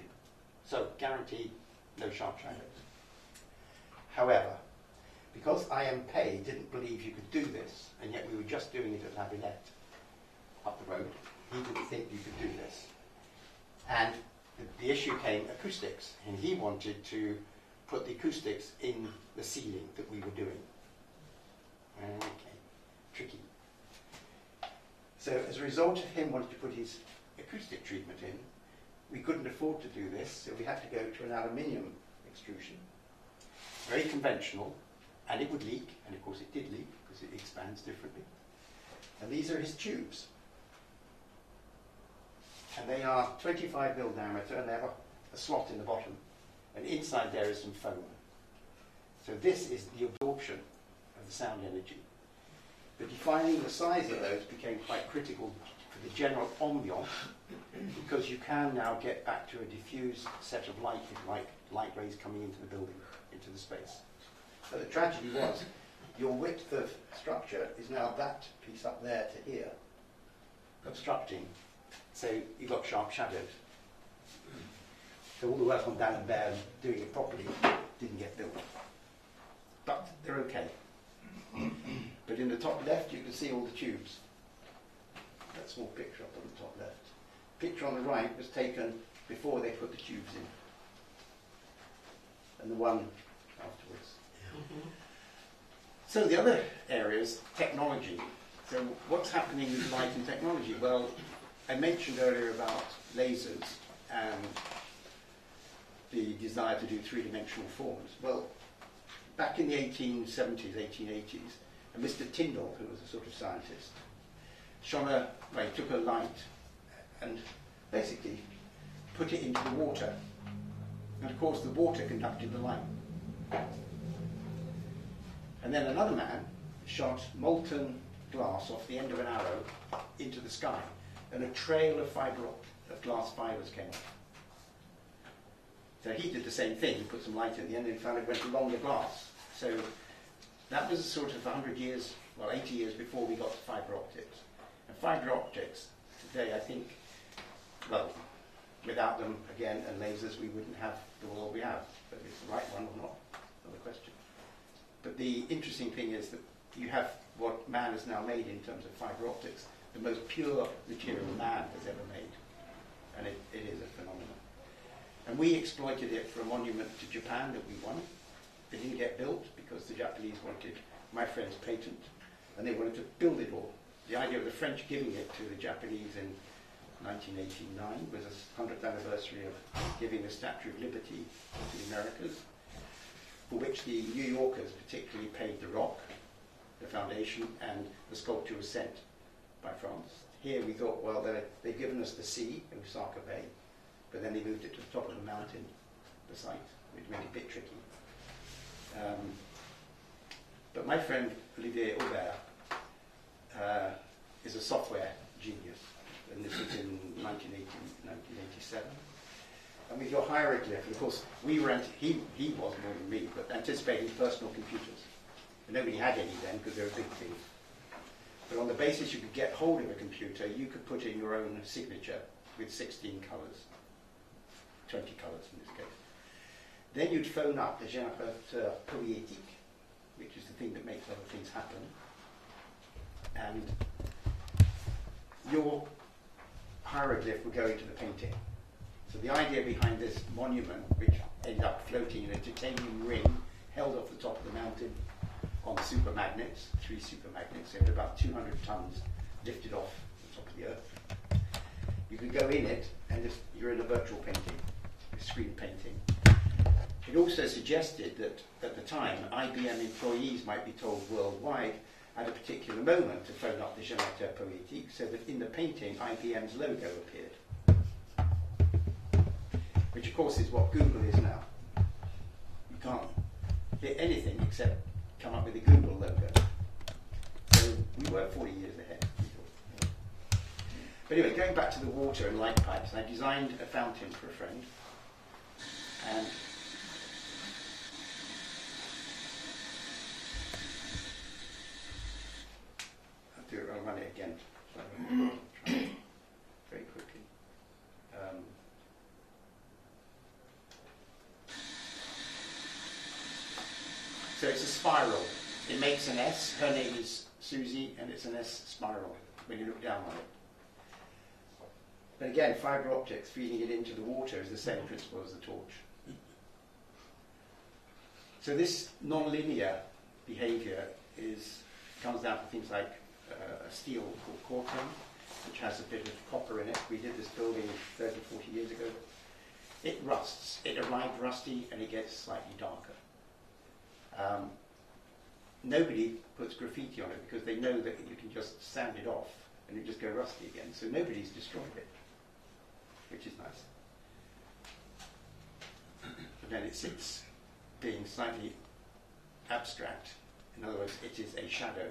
So guaranteed no sharp shadows. However, because IMP didn't believe you could do this, and yet we were just doing it at La Villette up the road, he didn't think you could do this. And the issue came acoustics, and he wanted to put the acoustics in the ceiling that we were doing. Okay, tricky. So as a result of him wanting to put his acoustic treatment in, we couldn't afford to do this, so we had to go to an aluminium extrusion. Very conventional, and it would leak, and of course it did leak, because it expands differently. And these are his tubes. And they are 25 mil diameter, and they have a slot in the bottom. And inside there is some foam. So this is the absorption of the sound energy. But defining the size of those became quite critical for the general ambiance, because you can now get back to a diffused set of light, if you like, light rays coming into the building, into the space. But the tragedy was, your width of structure is now that piece up there to here, obstructing. So you've got sharp shadows. So all the work on down there and doing it properly didn't get built. But they're okay. But in the top left you can see all the tubes. That small picture up on the top left. Picture on the right was taken before they put the tubes in. And the one afterwards. So the other areas, technology. So what's happening with light and technology? Well, I mentioned earlier about lasers and the desire to do three-dimensional forms. Well, back in the 1870s, 1880s, a Mr. Tyndall, who was a sort of scientist, he took a light and basically put it into the water. And of course the water conducted the light. And then another man shot molten glass off the end of an arrow into the sky, and a trail of glass fibers came off. So he did the same thing, he put some light at the end and found it went along the glass. So that was sort of 100 years, well 80 years before we got to fibre optics. And fibre optics today, I think, well, without them again and lasers we wouldn't have the world we have. But it's the right one or not, another question. But the interesting thing is that you have what man has now made in terms of fibre optics, the most pure material man has ever made. And it is a phenomenon. And we exploited it for a monument to Japan that we won. It didn't get built because the Japanese wanted my friend's patent, and they wanted to build it all. The idea of the French giving it to the Japanese in 1989 was the 100th anniversary of giving the Statue of Liberty to the Americas, for which the New Yorkers particularly paid the rock, the foundation, and the sculpture was sent by France. Here we thought, well, they've given us the sea in Osaka Bay, but then they moved it to the top of the mountain, the site, which made it a bit tricky. But my friend Olivier Aubert is a software genius, and this was in 1987. And with your hieroglyph, of course, he was more than me, but anticipating personal computers. And nobody had any then because they were a big thing. But on the basis you could get hold of a computer, you could put in your own signature with 16 colours, 20 colours in this case. Then you'd phone up the générateur poétique, which is the thing that makes other things happen, and your hieroglyph would go into the painting. So the idea behind this monument, which ended up floating in a titanium ring held off the top of the mountain on super magnets, 3 super magnets, so about 200 tons lifted off the top of the earth. You could go in it and you're in a virtual painting, a screen painting. It also suggested that at the time IBM employees might be told worldwide at a particular moment to phone up the générateur poétique, so that in the painting IBM's logo appeared. Which of course is what Google is now. You can't hit anything except come up with a Google logo. So we were 40 years ahead. But anyway, going back to the water and light pipes, I designed a fountain for a friend, and I'll run it again. Very quickly. So it's a spiral. It makes an S. Her name is Susie, and it's an S spiral when you look down on it. But again, fibre optics feeding it into the water is the same principle as the torch. So this non-linear behaviour comes down to things like a steel called corten, which has a bit of copper in it. We did this building 30, 40 years ago. It rusts. It arrived rusty and it gets slightly darker. Nobody puts graffiti on it because they know that you can just sand it off and it just go rusty again. So nobody's destroyed it, which is nice. But then it sits being slightly abstract. In other words, it is a shadow.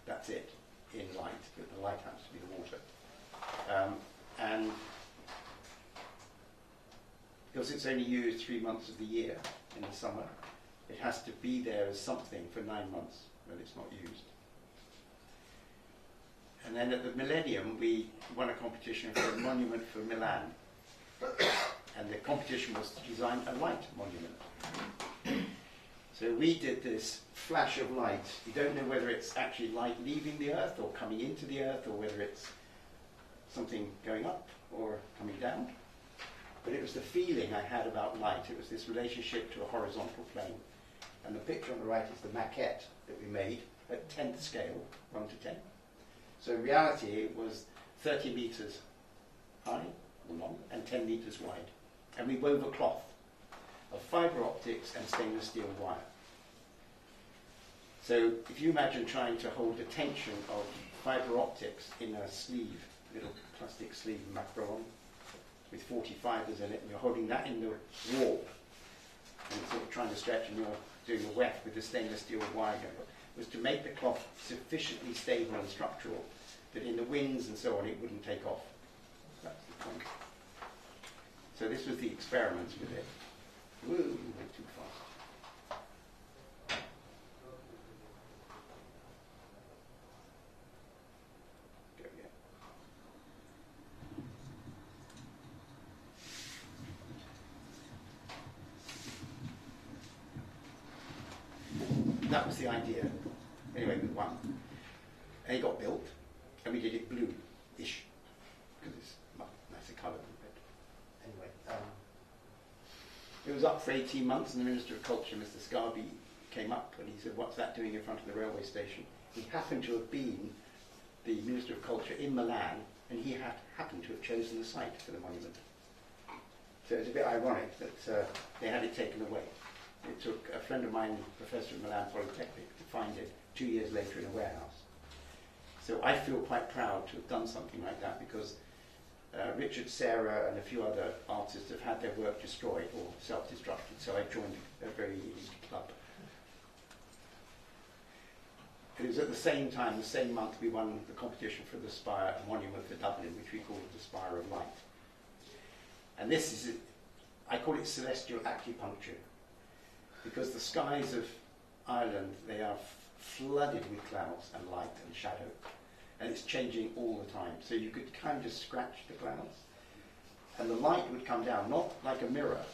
That's it, in light, but the light happens to be the water. And because it's only used 3 months of the year in the summer, it has to be there as something for 9 months when it's not used. And then at the millennium, we won a competition for a monument for Milan. And the competition was to design a light monument. So we did this flash of light. You don't know whether it's actually light leaving the earth or coming into the earth, or whether it's something going up or coming down. But it was the feeling I had about light. It was this relationship to a horizontal plane. And the picture on the right is the maquette that we made at 10th scale, 1 to 10. So in reality, it was 30 metres high or long and 10 metres wide. And we wove a cloth of fibre optics and stainless steel wire. So if you imagine trying to hold the tension of fibre optics in a sleeve, little plastic sleeve macaron with 40 fibres in it, and you're holding that in the warp, and sort of trying to stretch, and you're doing a weft with the stainless steel wire going, was to make the cloth sufficiently stable and structural that in the winds and so on it wouldn't take off. That's the point. So this was the experiments with it. Woo, you went too fast. Go again. That was the idea. Anyway, with one. And it got built, and we did it blue-ish, because it's much nicer colour than red. Anyway, it was up for 18 months, and the Minister of Culture, Mr. Scarby, came up, and he said, "What's that doing in front of the railway station?" He happened to have been the Minister of Culture in Milan, and he happened to have chosen the site for the monument. So it was a bit ironic that they had it taken away. It took a friend of mine, professor at Milan Polytechnic, to find it 2 years later in a warehouse. So I feel quite proud to have done something like that, because Richard, Sarah, and a few other artists have had their work destroyed or self-destructed, so I joined a very elite club. It was at the same time, the same month, we won the competition for the Spire Monument for Dublin, which we called the Spire of Light. And this is, I call it celestial acupuncture, because the skies of Ireland, they are flooded with clouds and light and shadow, and it's changing all the time. So you could kind of just scratch the clouds, and the light would come down, not like a mirror,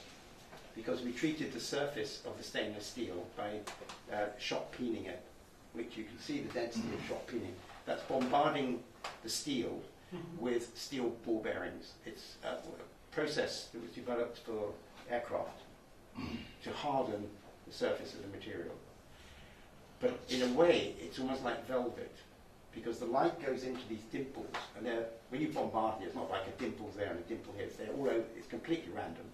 because we treated the surface of the stainless steel by shot peening it, which you can see the density of shot peening. That's bombarding the steel with steel ball bearings. It's a process that was developed for aircraft to harden the surface of the material. But in a way, it's almost like velvet, because the light goes into these dimples, and when you bombard it, it's not like a dimple's there and a dimple here. They're all over, it's completely random.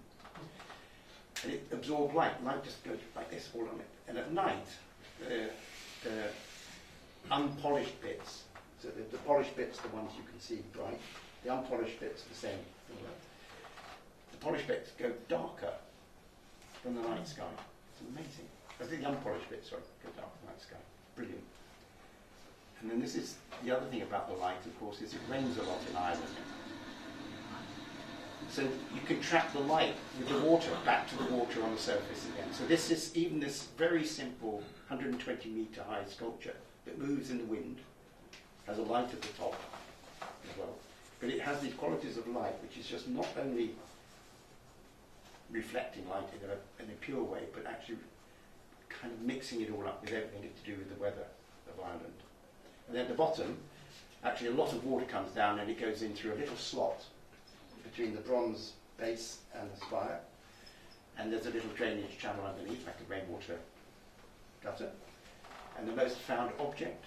And it absorbs light. Light just goes like this all on it. And at night, the unpolished bits, so the polished bits are the ones you can see bright, the unpolished bits are the same. The polished bits go darker than the night sky. It's amazing. I think the unpolished bits, sorry, go darker than the night sky. Brilliant. And then this is the other thing about the light, of course, is it rains a lot in Ireland. So you can trap the light with the water back to the water on the surface again. So this is even this very simple 120 metre high sculpture that moves in the wind, has a light at the top as well. But it has these qualities of light, which is just not only reflecting light in a pure way, but actually kind of mixing it all up with everything to do with the weather of Ireland. And then at the bottom, actually a lot of water comes down and it goes in through a little slot between the bronze base and the spire. And there's a little drainage channel underneath, like a rainwater gutter. And the most found object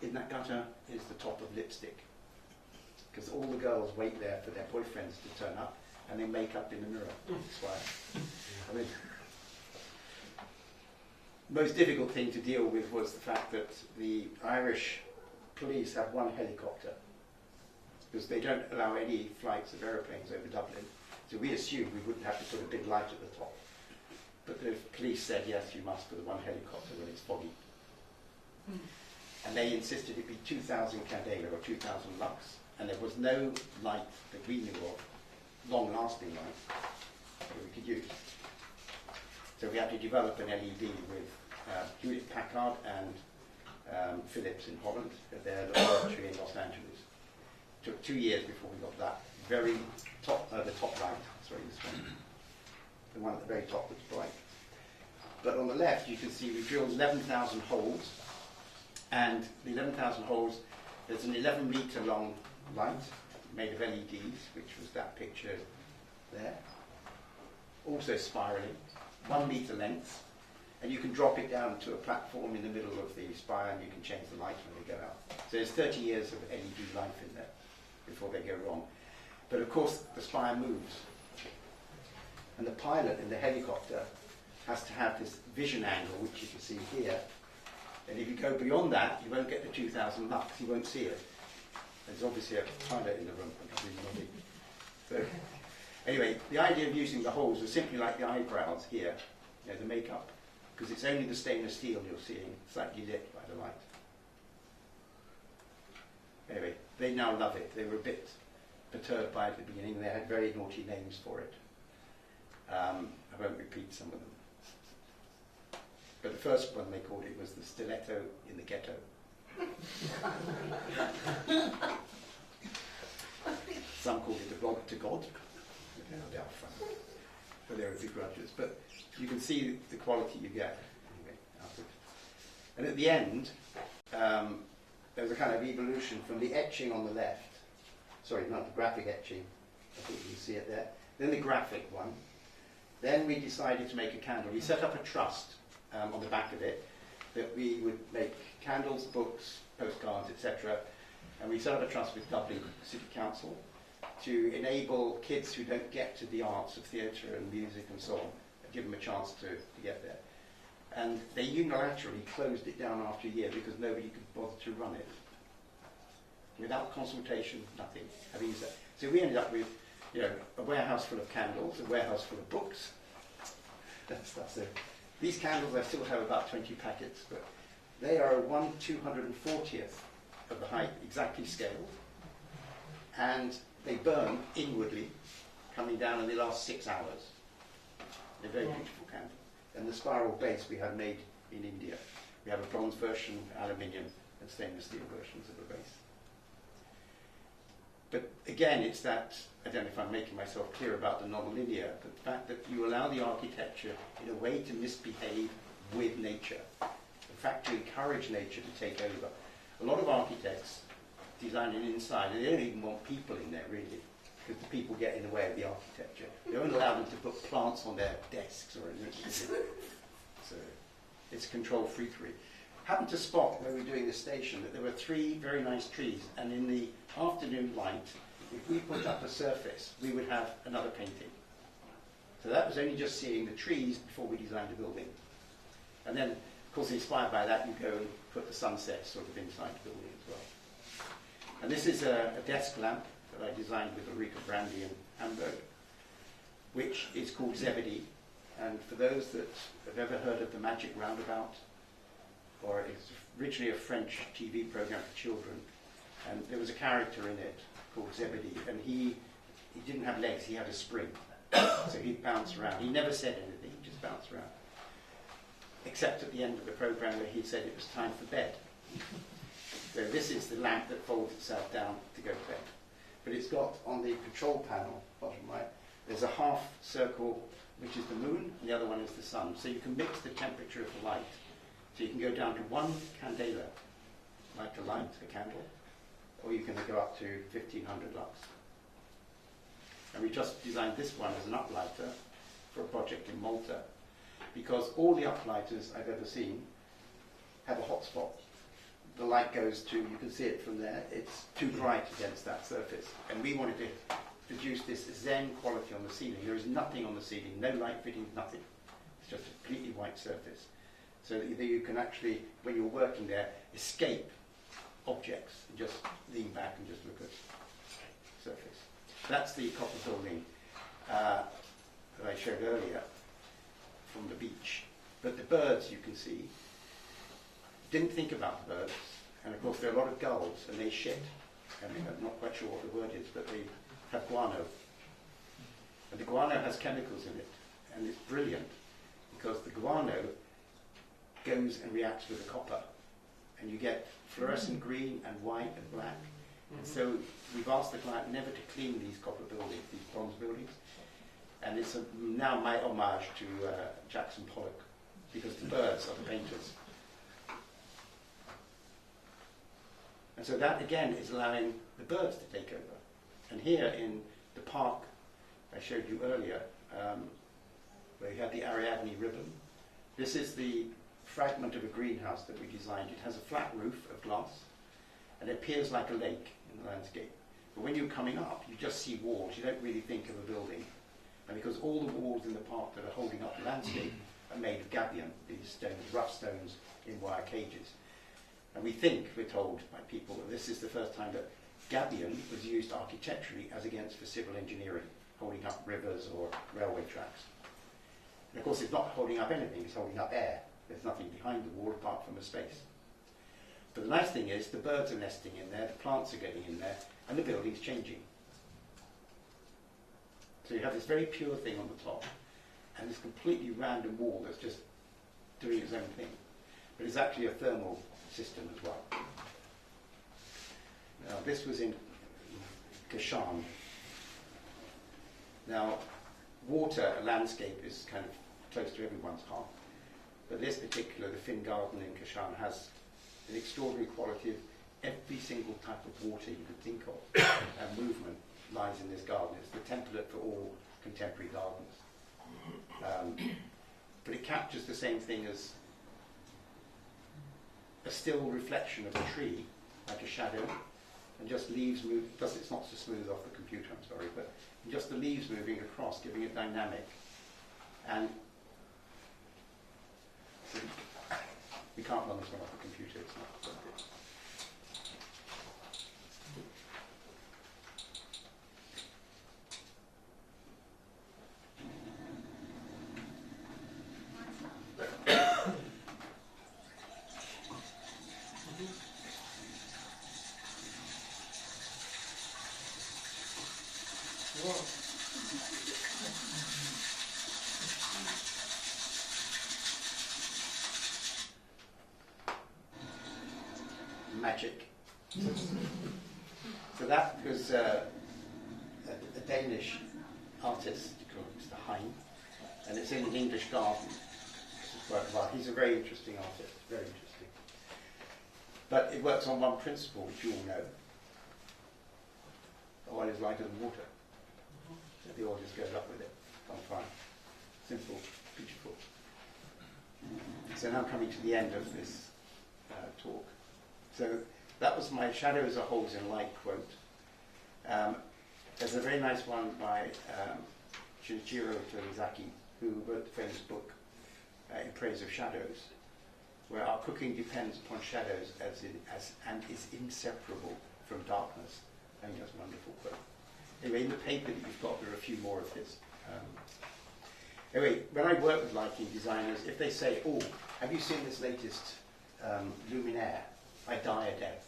in that gutter is the top of lipstick. Because all the girls wait there for their boyfriends to turn up and they make up in the mirror. That's why. I mean, the most difficult thing to deal with was the fact that the Irish police have one helicopter because they don't allow any flights of aeroplanes over Dublin. So we assumed we wouldn't have to put a big light at the top. But the police said, yes, you must for the one helicopter when it's foggy. And they insisted it be 2,000 candela or 2,000 lux. And there was no light that we knew of, long-lasting light, that we could use. So we had to develop an LED with Hewlett Packard and Philips in Holland at their laboratory in Los Angeles. It took 2 years before we got that very top, the top light, sorry, this one. The one at the very top that's bright. But on the left you can see we drilled 11,000 holes, and the 11,000 holes, there's an 11-metre long light made of LEDs, which was that picture there. Also spiraling, 1 metre length, and you can drop it down to a platform in the middle of the spire and you can change the light when they go out. So there's 30 years of LED life in there before they go wrong. But of course the spire moves. And the pilot in the helicopter has to have this vision angle, which you can see here. And if you go beyond that, you won't get the 2,000 lux, you won't see it. There's obviously a pilot in the room. So, anyway, the idea of using the holes was simply like the eyebrows here, you know, the makeup, because it's only the stainless steel you're seeing, slightly lit by the light. Anyway, they now love it. They were a bit perturbed by it at the beginning. They had very naughty names for it. I won't repeat some of them. But the first one they called it was the stiletto in the ghetto. Some called it a rod to God. They are fun. But they were begrudges. But you can see the quality you get anyway, out of it. And at the end, there was a kind of evolution from the etching on the left. Sorry, not the graphic etching. I think you can see it there. Then the graphic one. Then we decided to make a candle. We set up a trust on the back of it that we would make candles, books, postcards, etc. And we set up a trust with Dublin City Council to enable kids who don't get to the arts of theatre and music and so on, give them a chance to get there. And they unilaterally closed it down after a year because nobody could bother to run it. Without consultation, nothing. Having said, so we ended up with, you know, a warehouse full of candles, a warehouse full of books. That stuff. So these candles, I still have about 20 packets, but they are 1/240th of the height, exactly scaled, and they burn inwardly, coming down, and they last 6 hours. They're very beautiful candles. And the spiral base we have made in India. We have a bronze version, aluminium, and stainless steel versions of the base. But again, it's that, I don't know if I'm making myself clear about the non-linear, but the fact that you allow the architecture in a way to misbehave with nature. In fact, to encourage nature to take over. A lot of architects design an inside, and they don't even want people in there really, because the people get in the way of the architecture. They don't allow them to put plants on their desks or anything. So it's control freakery. Happened to spot when we were doing the station that there were 3 very nice trees, and in the afternoon light, if we put up a surface, we would have another painting. So that was only just seeing the trees before we designed the building. And then, of course, inspired by that, you go and put the sunset sort of inside the building as well. And this is a desk lamp that I designed with Ulrika Brandy in Hamburg, which is called Zebedee. And for those that have ever heard of the Magic Roundabout, or it's originally a French TV program for children, and there was a character in it called Zebedee, and he didn't have legs, he had a spring. So he'd bounce around. He never said anything, he just bounced around. Except at the end of the program where he said it was time for bed. So this is the lamp that folds itself down to go to bed. But it's got, on the control panel, bottom right, there's a half circle, which is the moon, and the other one is the sun. So you can mix the temperature of the light. So you can go down to 1 candela, like a light, a candle, or you can go up to 1500 lux. And we just designed this one as an uplighter for a project in Malta, because all the uplighters I've ever seen have a hot spot. The light goes to, you can see it from there, it's too bright against that surface. And we wanted to produce this zen quality on the ceiling. There is nothing on the ceiling, no light fitting, nothing. It's just a completely white surface. So that you can actually, when you're working there, escape objects and just lean back and just look at the surface. That's the copper building that I showed earlier from the beach. But the birds you can see, didn't think about the birds, and of course there are a lot of gulls and they shit. I mean, I'm not quite sure what the word is, but they have guano. And the guano has chemicals in it, and it's brilliant because the guano goes and reacts with the copper, and you get fluorescent green and white and black. And so we've asked the client never to clean these copper buildings, these bronze buildings, and it's now my homage to Jackson Pollock, because the birds are the painters. And so that again is allowing the birds to take over. And here in the park I showed you earlier, where you had the Ariadne ribbon, this is the fragment of a greenhouse that we designed. It has a flat roof of glass, and it appears like a lake in the landscape. But when you're coming up, you just see walls. You don't really think of a building. And because all the walls in the park that are holding up the landscape are made of gabion, these stones, rough stones in wire cages. And we think, we're told by people, that this is the first time that gabion was used architecturally as against for civil engineering, holding up rivers or railway tracks. And of course it's not holding up anything, it's holding up air. There's nothing behind the wall apart from a space. But the nice thing is the birds are nesting in there, the plants are getting in there, and the building's changing. So you have this very pure thing on the top, and this completely random wall that's just doing its own thing. But it's actually a thermal system as well. Now this was in Kashan. Now water, a landscape, is kind of close to everyone's heart. But this particular, the Finn Garden in Kashan, has an extraordinary quality of every single type of water you could think of and movement lies in this garden. It's the template for all contemporary gardens. But it captures the same thing as a still reflection of a tree, like a shadow, and just leaves move. It's not so smooth off the computer, I'm sorry, but just the leaves moving across, giving it dynamic. And we can't run this one off the computer, it's not so good. Magic. So that was a Danish artist called Mr. Hein, and it's in an English garden. This work of art. He's a very interesting artist, very interesting. But it works on one principle, which you all know. Oil is lighter than water. So the oil just goes up with it on fire. Simple, beautiful. So now coming to the end of this talk. So that was my shadows are holes in light quote. There's a very nice one by Shinichiro Torizaki, who wrote the famous book In Praise of Shadows, where our cooking depends upon shadows and is inseparable from darkness. I think that's a wonderful quote. Anyway, in the paper that you've got, there are a few more of his. Anyway, when I work with lighting designers, if they say, "Oh, have you seen this latest luminaire?" I die a death.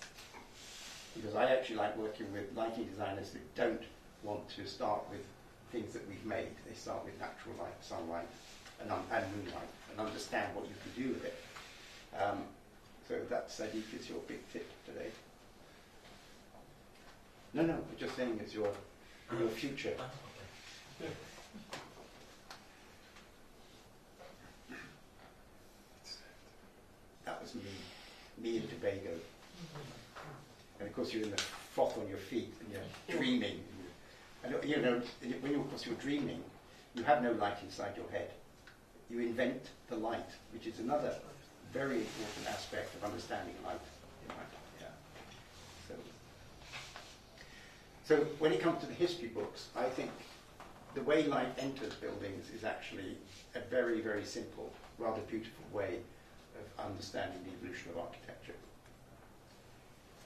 Because I actually like working with lighting designers that don't want to start with things that we've made. They start with natural light, sunlight, and moonlight, and understand what you can do with it. So that's, I think, is your big tip today. No, I'm just saying it's your future. That was me in Tobago. And of course you're in the froth on your feet and you're dreaming. And you know, when of course you're dreaming, you have no light inside your head. You invent the light, which is another very important aspect of understanding light. Yeah. So when it comes to the history books, I think the way light enters buildings is actually a very, very simple, rather beautiful way of understanding the evolution of architecture.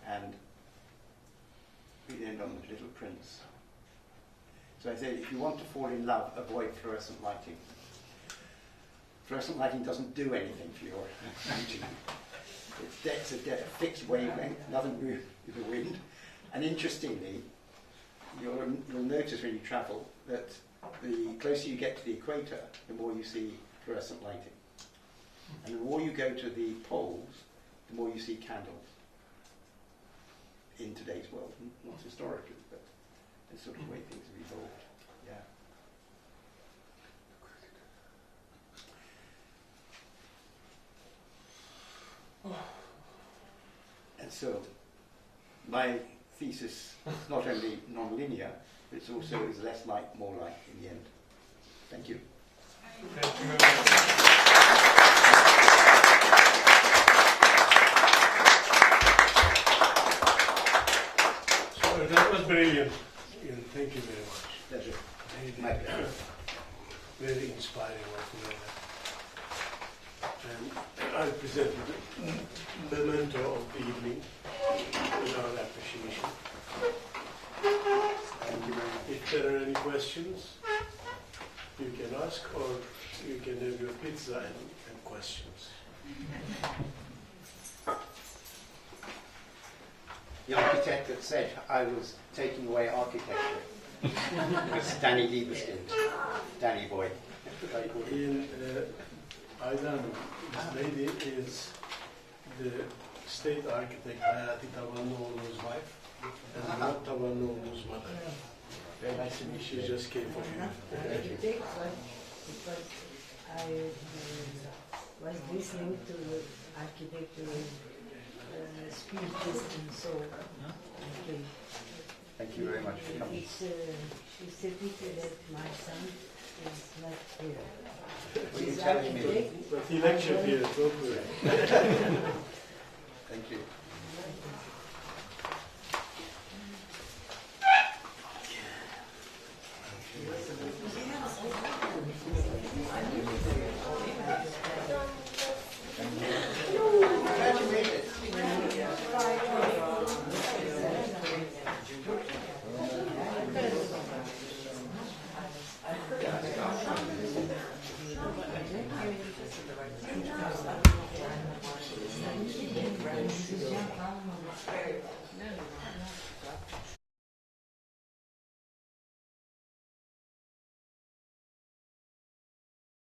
And we end on the Little Prince. So I say, if you want to fall in love, avoid fluorescent lighting. Fluorescent lighting doesn't do anything for your lighting. It's a fixed wavelength, doesn't move with the wind. And interestingly, you'll notice when you travel that the closer you get to the equator, the more you see fluorescent lighting. And the more you go to the poles, the more you see candles in today's world. Not historically, but the sort of way things have evolved. Yeah. And so, my thesis is not only non-linear, but it's also is less light, more light in the end. Thank you. Thank you very much. So that was brilliant. Thank you very much. Pleasure. My pleasure. Very inspiring work. And I presented the memento of the evening in our appreciation. Thank you very much. If there are any questions, you can ask, or you can have your pizza and questions. The architect that said I was taking away architecture was Danny Liebeskind. Danny boy. In Aydan, this lady is the state architect Hayati Tavanlıoğlu's wife and Murat Tavanlıoğlu's mother. Very nice to meet She you. just came for you. Architect, because I was listening to the architectural speeches and so okay. Thank you very much for coming. It's a pity that my son is not here. What are you He's telling me? architect. But he lectured here, don't worry. Thank you.